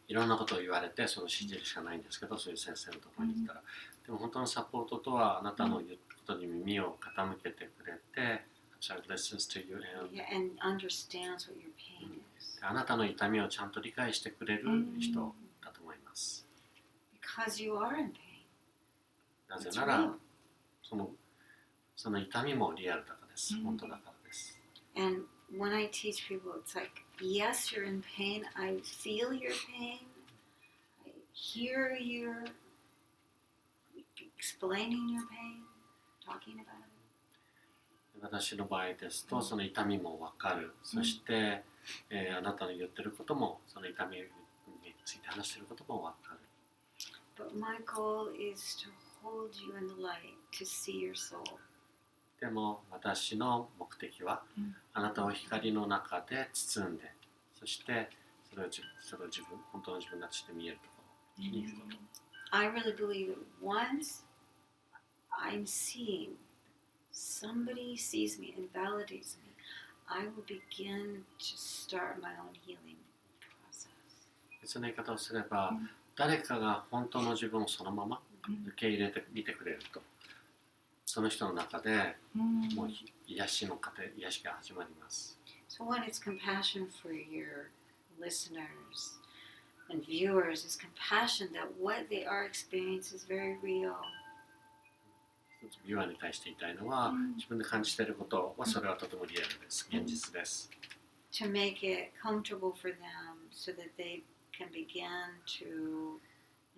いろんなことを言われてその信じるしかないんですけど、そういう先生のところに行ったら、でも本当のサポートとはあなたの言うことに耳を傾けてくれて、listens to you and understands what your pain is. あなたの痛みをちゃんと理解してくれる人だと思います。Because you are in pain. なぜならその痛みもリアルだからです。す。本当だからです。And when I teach people, it's like, yes, you're in pain. I feel your pain. I hear your explaining your pain, talking about it. 私の場合ですと、その痛みも分かる。そして、あなたの言ってることも、その痛みについて話していることも分かる。But my goal is to hold you in the light, to see your soul. でも私の目的は、あなたを光の中で包んで、そしてそれを自分、本当の自分だとして見えるところに行くこと。I really believe that once I'm seeing, somebody sees me and validates me, I will begin to start my own healing process. 別の言い方をすれば、誰かが本当の自分をそのまま受け入れてみてくれると、その人の中でもう癒しが始まります。So when it's compassion for your listeners and viewers, is compassion that what they are experiencing is very real. ビュアーに対して言いたいのは、自分で感じていることはそれはとてもリアルです。現実です。To make it comfortable for them so that they can begin to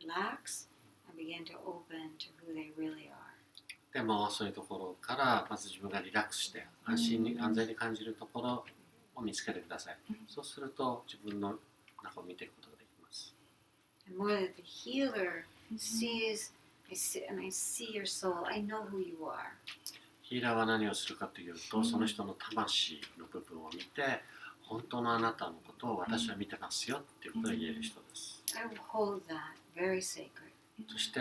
relax and begin to open to who they really are. でもそういうところからまず自分がリラックスして安全に感じるところを見つけてください。そうすると自分の中を見ていくことができます。And more that the healer sees, and I see your soul, I know who you are. ヒーラーは何をするかというと、その人の魂の部分を見て、本当のあなたのことを私は見てますよっていうことが言える人です。I will hold that very sacred. そして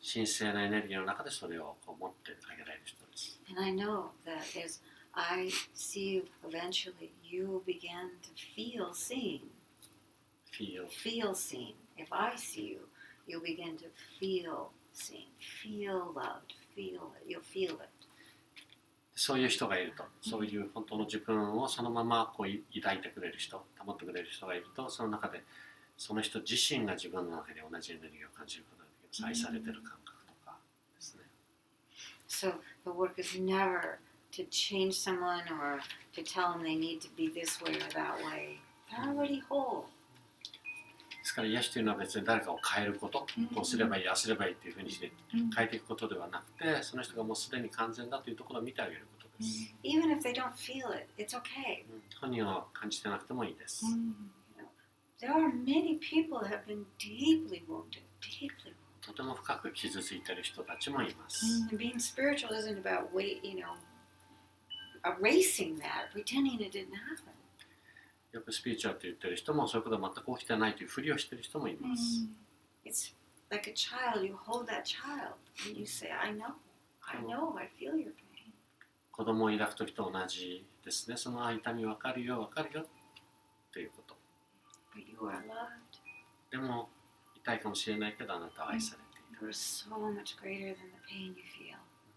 神聖なエネルギーの中でそれを持ってあげられる人です。And I know that as I see you, eventually you will begin to feel seen. Feel seen. If I see you, you'll begin to feel seen, feel loved, feel it. You'll feel it. そういう人がいると、そういう本当の自分をそのままこう抱いてくれる人、保ってくれる人がいると、その中でその人自身が自分の中で同じエネルギーを感じることができます。愛されてる感覚とかですね。So the work is never to change someone or to tell them they need to be this way or that way. They're already whole. ですから癒しというのは別に誰かを変えること、こうすればいい、ああすればいいっていうふうにして変えていくことではなくて、その人がもうすでに完全だというところを見てあげることです。Even if they don't feel it, it's okay. 本人は感じてなくてもいいです。There are many people that have been deeply wounded, deeply wounded. とても深く傷ついている人たちもいます。And being spiritual isn't about erasing that, pretending it didn't happen. よくスピリチュアルと言ってる人もそういうことは全く起きてないというふりをしている人もいます。It's like a child, you hold that child and you say, I know, I feel your pain. 子供を抱くときと同じですね。その痛み分かるよということ。But you are loved. でも痛いかもしれないけどあなたは愛されている。You are so much greater than the pain you feel.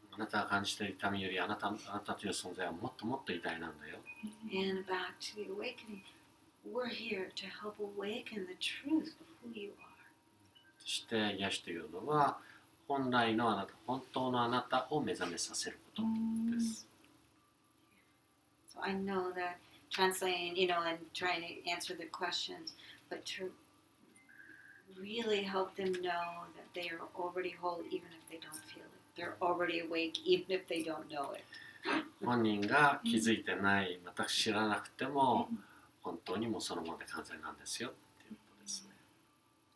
あなたが感じている痛みよりあなたという存在はもっともっと偉大なんだよ。And back to the awakening, we're here to help awaken the truth of who you are. そして癒しというのは本来のあなた、本当のあなたを目覚めさせることです。So I know that translating, and trying to answer the questions, but to really help them know that they are already whole even if they don't feel it. They're already awake even if they don't know it. 本人が気づいてない、また知らなくても本当にもうそのままで完全なんですよっていうことですね。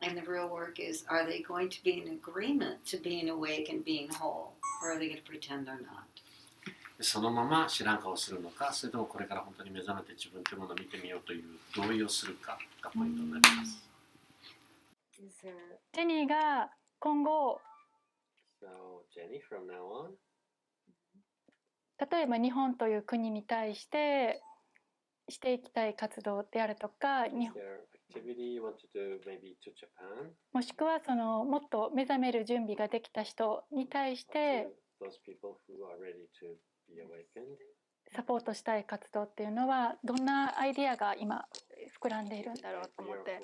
And the real work is, are they going to be in agreement to being awake and being whole, or are they going to pretend they're not? そのまま知らん顔するのか、それともこれから本当に目覚めて自分というものを見てみようという同意をするかがポイントになります。ジェニーが今後、So, Jenny, from now on. 例えば日本という国に対してしていきたい活動であるとか、もしくはそのもっと目覚める準備ができた人に対してサポートしたい活動っていうのはどんなアイディアが今膨らんでいるんだろうと思って。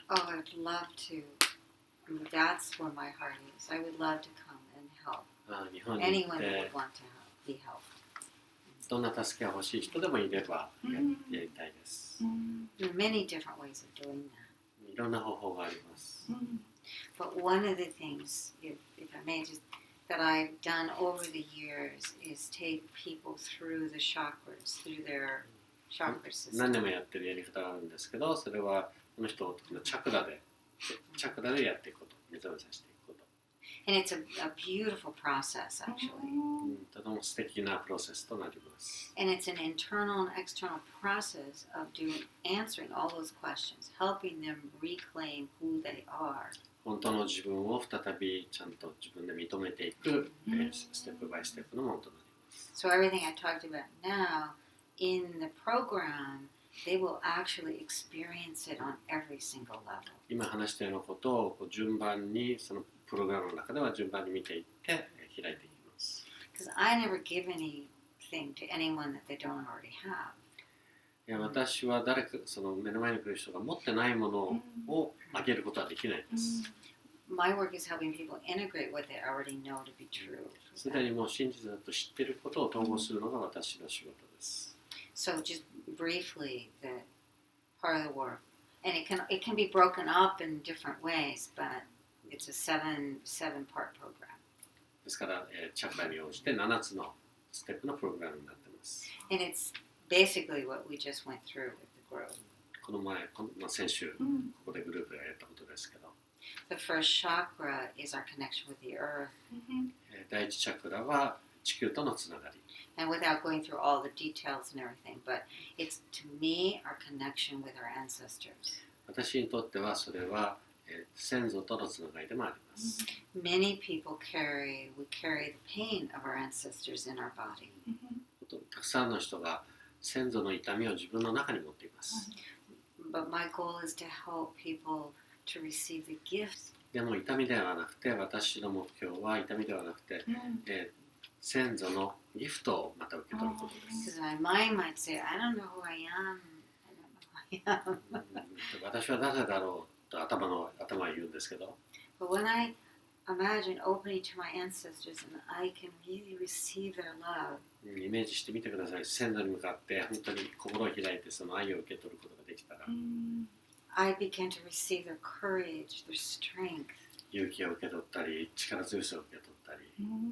Oh, I'd love to. I mean, that's where my heart is. I would love to come and help. 日本に行っ Anyone who て would want to be helped. どんな助けが欲しい人でもいればやりたいです。There are many different ways of doing that. いろんな方法があります。But one of the things, if I may, just that I've done over the years is take people through the chakras, through their chakra 何 system. 年もやってるやり方があるんですけど、それはこの人のチャクラでやっていくこと、目覚めさせていくこと。And it's a beautiful process, actually. とても素敵なプロセスとなります。And it's an internal and external process of answering all those questions, helping them reclaim who they are. 本当の自分を再びちゃんと自分で認めていく、ステップバイステップのものとなります。So everything I talked about now in the program, they will actually experience it on every single level. 今話したようなことを順番にそのプログラムの中では順番に見ていって開いていきます。Because I never give anything to anyone that they don't already have. 私は誰かその目の前に来る人が持ってないものをあげることはできないです。My work is helping people integrate what they already know to be true. すでにもう真実だと知っていることを統合するのが私の仕事です。So just briefly, the part of the work, and it can be broken up in different ways, but it's a seven-part program. ですから、チャクラに応じて7つのステップのプログラムになっています。And it's basically what we just went through with the group. この前、先週、ここでグループがやったことですけど、The first chakra is our connection with the earth. 第一チャクラは地球とのつながり。And without going through all the details and everything, but it's to me our connection with our ancestors. 私にとってはそれは、先祖とのつながりでもあります。Many people carry the pain of our ancestors in our body. たくさんの人が先祖の痛みを自分の中に持っています。But my goal is to help people to receive the gifts. でも痛みではなくて、私の目標は痛みではなくて、先祖のギフトをまた受け取ることです。Because my mind might say, I don't know who I am. I don't know who I am. 私は誰だろうと頭は言うんですけど、But when I imagine opening to my ancestors and I can really receive their love, イメージしてみてください。先祖に向かって本当に心を開いてその愛を受け取ることができたら、I begin to receive their courage, their strength, 勇気を受け取ったり、力強さを受け取ったり、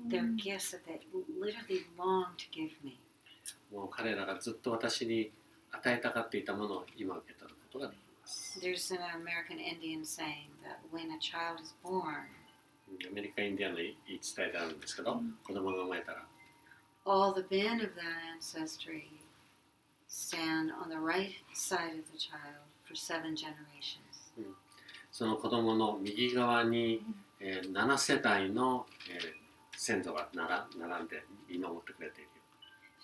their gifts that they literally long to give me. もう彼らがずっと私に与えたかっていたものを今受け取ることができます。There's an American Indian saying that when a child is born, アメリカインディアンの言い伝えであるんですけど、子供が生まれたら、all the men of that ancestry stand on the right side of the child for 7 generations. その子供の右側に、7世代の、先祖が並んで見守ってくれている。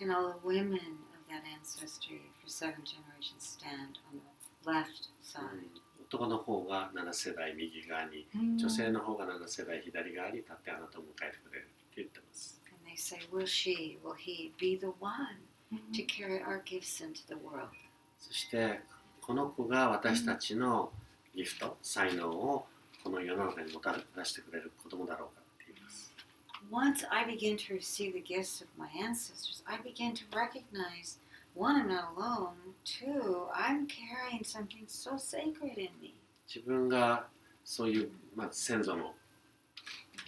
And all the women of that ancestry for 7 generations stand on the left side. 男の方が7世代右側に、女性の方が7世代左側に立ってあなたを迎えてくれるって言ってます。And they say, will he be the one to carry our gifts into the world? そしてこの子が私たちのギフト、才能をこの世の中にもたらしてくれる子供だろうかって言います。Once I begin to receive the gifts of my ancestors, I begin to recognize, one, I'm not alone, two, I'm carrying something so sacred in me. 自分がそういう、先祖の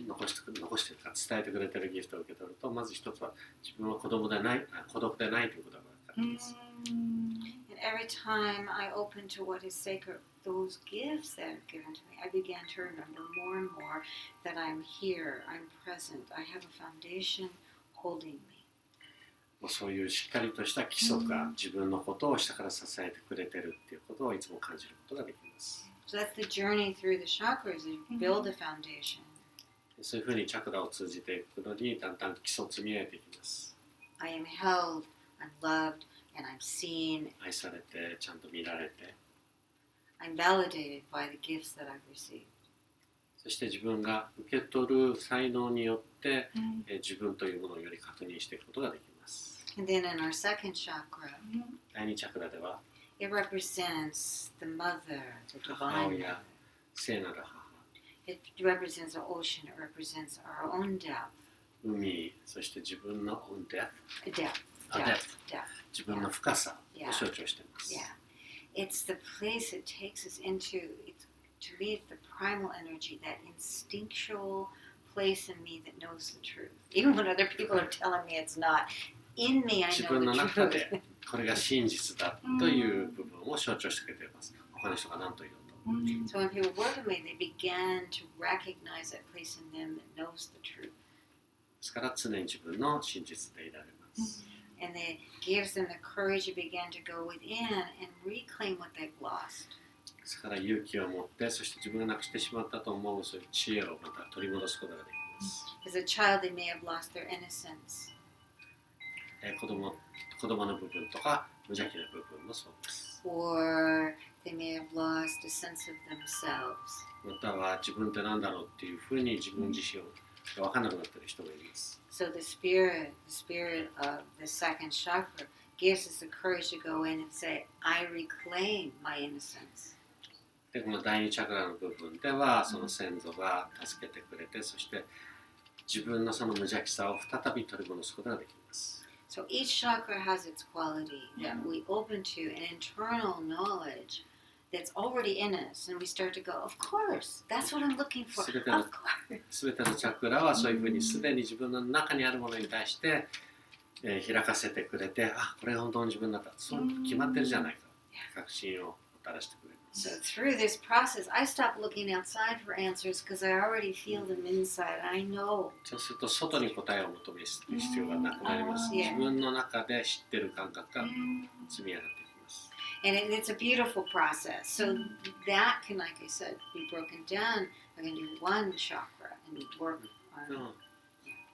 残しているか伝えてくれているギフトを受け取ると、まず一つは自分は孤独でないということが分かります。And every time I open to what is sacred, those gifts that are given to me, I begin to remember more and more that I'm here, I'm present, I have a foundation holding me. そういうしっかりとした基礎が自分のことを下から支えてくれているっていうことをいつも感じることができます。So that's the journey through the chakras, you build a foundation. そういうふうにチャクラを通じていくのにだんだん基礎を積み上げていきます。I am held, I'm loved, and I'm seen. 愛されて、ちゃんと見られて、I'm validated by the gifts that I've received. そして自分が受け取る才能によって、自分というものをより確認していくことができます。And then in our second chakra, 第二チャクラでは、it represents the mother, the 母 divine 親、 mother. 聖なる母、 It represents the ocean, it represents our own depth. 海、そして自分のdepth、depth、自分の深さを象徴しています。It's the place it takes us into, to me, it's the primal energy, that instinctual place in me that knows the truth. Even when other people are telling me it's not, in me I 自 know 分の the 中 truth. でこれが真実だという部分を象徴してくれています。他の人が何と言おうと。So when people work with me, they began to recognize that place in them that knows the truth. ですから常に自分の真実でいられます。And it gives them the courage to begin to go within and reclaim what they've lost. ですから勇気を持って、そして自分がなくしてしまったと思うそういう知恵をまた取り戻すことができます。As a child, they may have lost their innocence. 子供の部分とか無邪気な部分もそうです。Or they may have lost a sense of themselves. または自分って何だろうっていうふうに自分自身が分からなくなっている人がいます。So the spirit of the second chakra gives us the courage to go in and say, I reclaim my innocence. でこの第二チャクラの部分ではその先祖が助けてくれて、そして自分のその無邪気さを再び取り戻すことができます。So each chakra has its quality that we open to an internal knowledge that's already in us, and we start to go, of course, that's what I'm looking for. すべてのチャクラはそういうふうにすでに自分の中にあるものに対して、開かせてくれて、あ、これが本当の自分だった。そう決まってるじゃないか。確信をもたらしてくれる。So through this process, I stop looking outside for answers because I already feel them inside. I know. そうすると外に答えを求める必要がなくなります。自分の中で知ってる感覚が積み上がっていきます。And it's a beautiful process. So that can, like I said, be broken down. I can do one chakra and work on.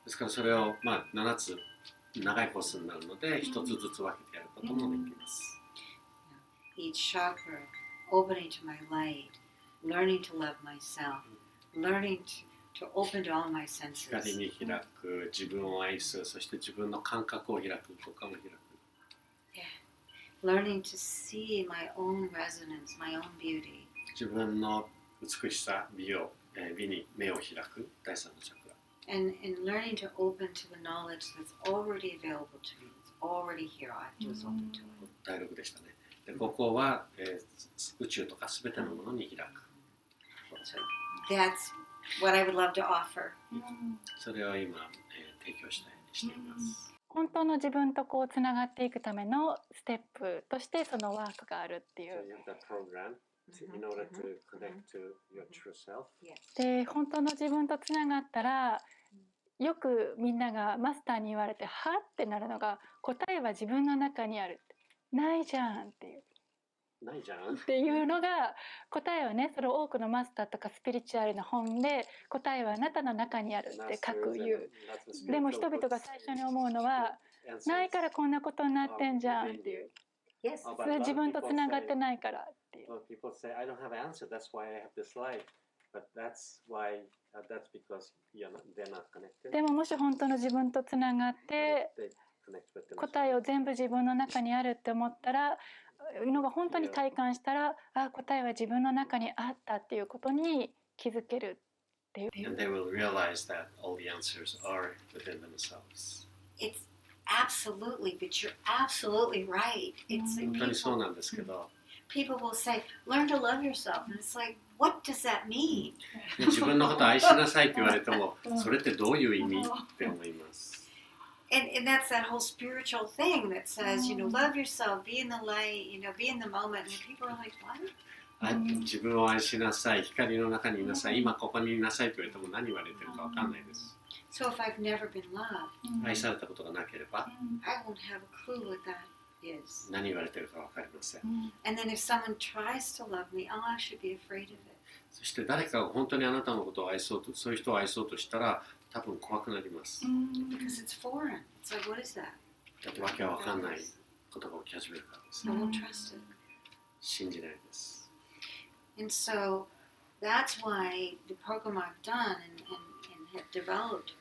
ですからそれを7つ長いコースになるので1つずつ分けてやることもできます。Each chakra opening to my light, learning to love myself, learning to open to all my senses. 光に開く、自分を愛す、そして自分の感覚を開く、五感を開く。Learning to see my own resonance, my own beauty. 自分の美しさ、美に目を開く、第三のチャクラ。And learning to open to the knowledge that's already available to me. It's already here. I have to just open to it. 第6でしたね。でここは、宇宙とかすべてのものに開く。So that's what I would love to offer. それを今、提供しています。本当の自分とこうつながっていくためのステップとしてそのワークがあるっていう。で、本当の自分とつながったら、よくみんながマスターに言われてはってなるのが、答えは自分の中にある。ないじゃんっていう。ないじゃんっていうのが答えはね、それを多くのマスターとかスピリチュアルな本で答えはあなたの中にあるって書く言う。でも人々が最初に思うのはないからこんなことになってんじゃんっていう。それ自分とつながってないからっていう。でももし本当の自分とつながって答えを全部自分の中にあるって思ったらのが本当に体感したら、あ、答えは自分の中にあったっていうことに気づけるっていう。And they will realize that all the answers are within themselves. It's absolutely, but you're absolutely right. It's 本当にそうなんですけど。People will say, learn to love yourself. And it's like, what does that mean? 自分のことを愛しなさいって言われても、それってどういう意味って思います。And that's that whole spiritual thing that says, love yourself, be in the light, be in the moment. And people are like, what? 自分を愛しなさい、光の中にいなさい、今ここにいなさいと言われても何言われてるか分かんないです。So if I've never been loved, 愛されたことがなければ、I won't have a clue what that is. 何言われてるか分かりません。And then if someone tries to love me, I'll actually be afraid of it. そして誰かが本当にあなたのことを愛そうと、そういう人を愛そうとしたら、多分怖くなります。Because it's foreign. It's like, what is that? だってわけは分かんないことが起き始めるからです。I won't trust it. 信じないです。And so that's why the program I've done and have developed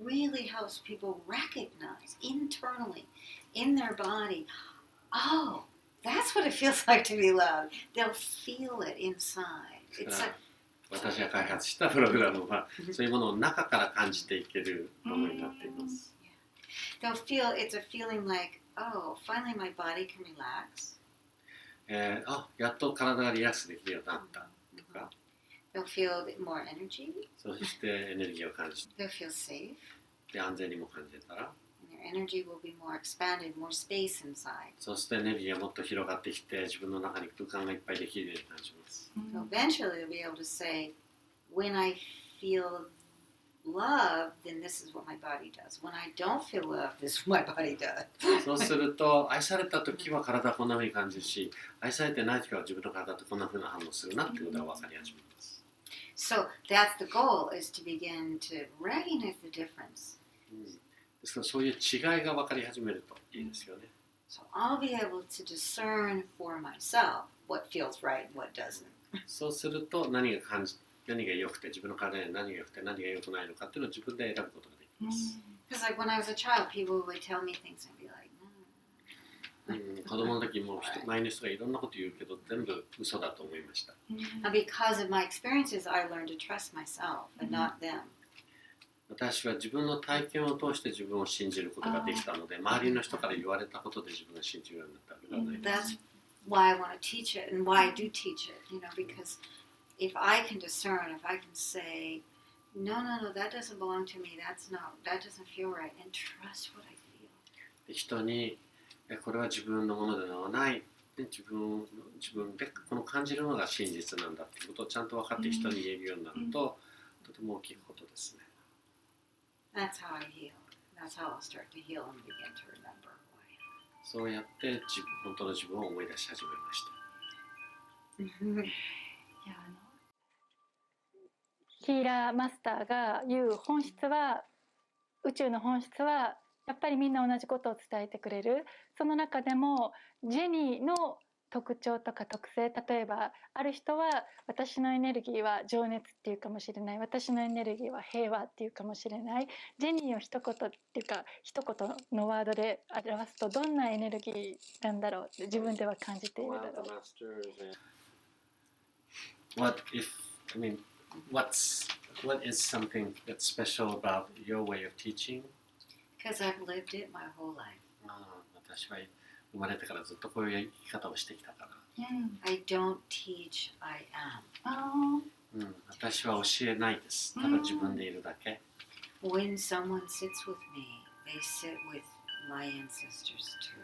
really helps people recognize internally in their body, oh, that's what it feels like to be loved. They'll feel it inside. It's like 私が開発したプログラムはそういうものを中から感じていけるものになっています。It's a feeling like, oh, finally my body can relax. やっと体がリラックスできるようになったとか、They'll feel more energy. そしてエネルギーを感じて、 They'll feel safe. で安全にも感じたら、 And their energy will be more expanded, more space inside. そしてエネルギーがもっと広がってきて自分の中に空間がいっぱいできるように感じます。So eventually they'll be able to say, when I feel love, then this is what my body does. When I don't feel love, this is what my body does. そうすると愛された時は体はこんな風に感じるし、愛されてない時は自分の体とこんな風な反応するなっていうことが分かり始めます。So that's the goal, is to begin to recognize the difference. ですからそういう違いが分かり始めるといいですよね。So I'll be able to discern for myself what feels right and what doesn't. そうすると何が良くて、自分の体に何が良くて何が良くないのかっていうのを自分で選ぶことができます。Because like when I was a child, people would tell me things and I'd be like, 子供の時も周りの人がいろんなこと言うけど全部嘘だと思いました。Now because of my experiences, I learned to trust myself and not them. 私は自分の体験を通して自分を信じることができたので、周りの人から言われたことで自分が信じるようになったわけではないです。That's why I want to teach it and why I do teach it, because if I can discern, if I can say, no, that doesn't belong to me, that doesn't feel right, and trust what I feel. 人にこれは自分のものではないで、自分でこの感じるのが真実なんだっていうことをちゃんと分かって人に言えるようになると、とても大きいことですね。That's how I heal. That's how I'll start to heal and begin to remember who I am. そうやって本当の自分を思い出し始めました。いやヒーラーマスターが言う本質は、宇宙の本質はやっぱりみんな同じことを伝えてくれる。その中でもジェニーの特徴とか特性、例えばある人は私のエネルギーは情熱っていうかもしれない、私のエネルギーは平和っていうかもしれない。ジェニーを一言っていうか一言のワードで表すとどんなエネルギーなんだろうって自分では感じているだろう。What is something that's special about your way of teaching? Because I've lived it my whole life. 私は生まれてからずっとこういう生き方をしてきたから。I don't teach, I am. 私は教えないです。ただ自分でいるだけ。When someone sits with me, they sit with my ancestors too.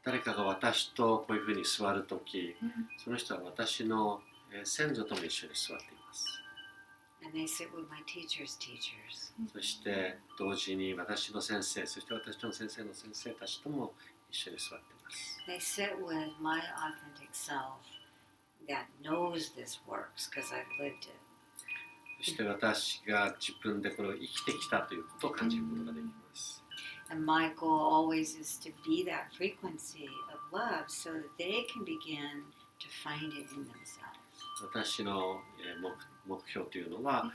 誰かが私とこういうふうに座るとき、その人は私の先祖とも一緒に座っています。And they sit with my teacher's teachers. そして同時に私の先生、そして私の先生の先生たちとも一緒に座っています。They sit with my authentic self that knows this works because I've lived it. そして私が自分でこれを生きてきたということを感じることができます。And my goal always is to be that frequency of love so that they can begin to find it in themselves. 私の目標というのは、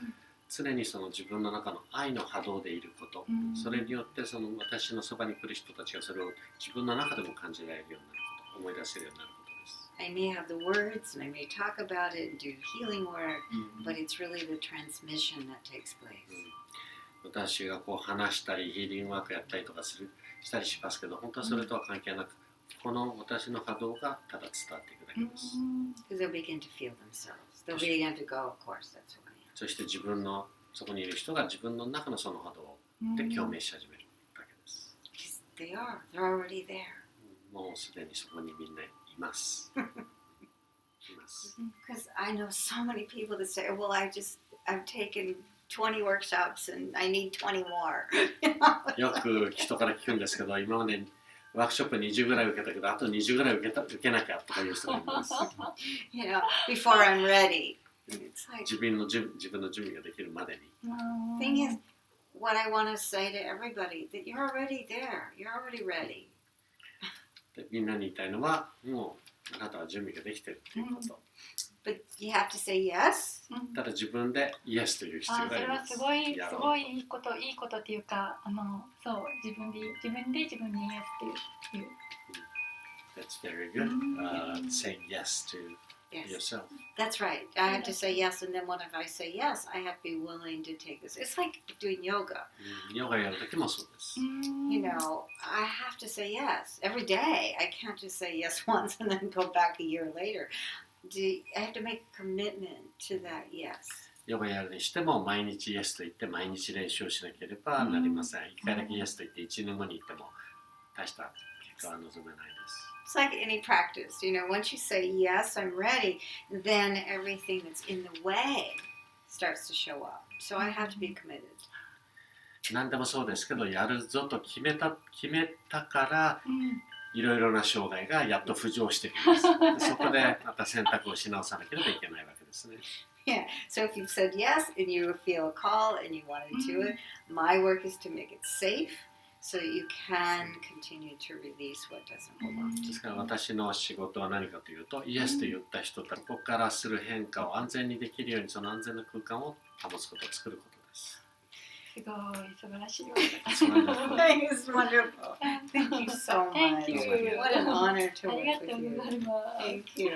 常にその自分の中の愛の波動でいること、それによってその私のそばに来る人たちがそれを自分の中でも感じられるようになること、思い出せるようになることです。I may have the words and I may talk about it and do healing work, but it's really the transmission that takes place. 私がこう話したりヒーリングワークやったりとかしたりしますけど、本当はそれとは関係なく、この私の波動がただ伝わっていくだけです。Because they'll begin to feel themselves. They'll begin to go, of course, that's who I am. そして自分のそこにいる人が自分の中のその波動で共鳴し始めるだけです。Because they're already there. もうすでにそこにみんないます。います。Because I know so many people that say, well, I've taken 20 workshops and I need 20 more. よく人から聞くんですけど、今までワークショップ20ぐらい受けたけど、あと20ぐらい受けなきゃとかいう人がいます。Before I'm ready. It's like, 自分の準備ができるまでに。Thing is, what I want to say to everybody, that you're already there. You're already ready. でみんなに言いたいのは、もうあなたは準備ができてるっていうこと。But you have to say yes. ただ自分で Yes という必要があります。それはすごいいいことっていうか、そう自分で自分に Yes っていう。That's very good. Saying yes to Yes. yourself. That's right. I have to say yes, and then when if I say yes, I have to be willing to take this. It's like doing yoga. ヨガやるときもそうです。You know, I have to say yes every day. I can't just say yes once and then go back a year later. I have to make a commitment to that yes. ヨガやるにしても毎日イエスと言って毎日練習をしなければなりません。一回だけイエスと言って1年後に言っても大した結果は望めないです。It's like any practice. You know, once you say yes, I'm ready, then everything that's in the way starts to show up. So I have to be committed. 何でもそうですけど、やるぞと決めたからいろいろな障害がやっと浮上してきます。そこでまた選択をし直さなければいけないわけですね。Yeah, so if you've said yes and you feel a call and you want to do it, my work is to make it safe so that you can continue to release what doesn't belong. ですから私の仕事は何かというと、イエスと言った人たちここからする変化を安全にできるようにその安全な空間を保つことを作ることです。すごい素晴らしい。It's wonderful. Thank you so much. Thank you. What an honor to ありが work とう with ござ you. います。Thank you.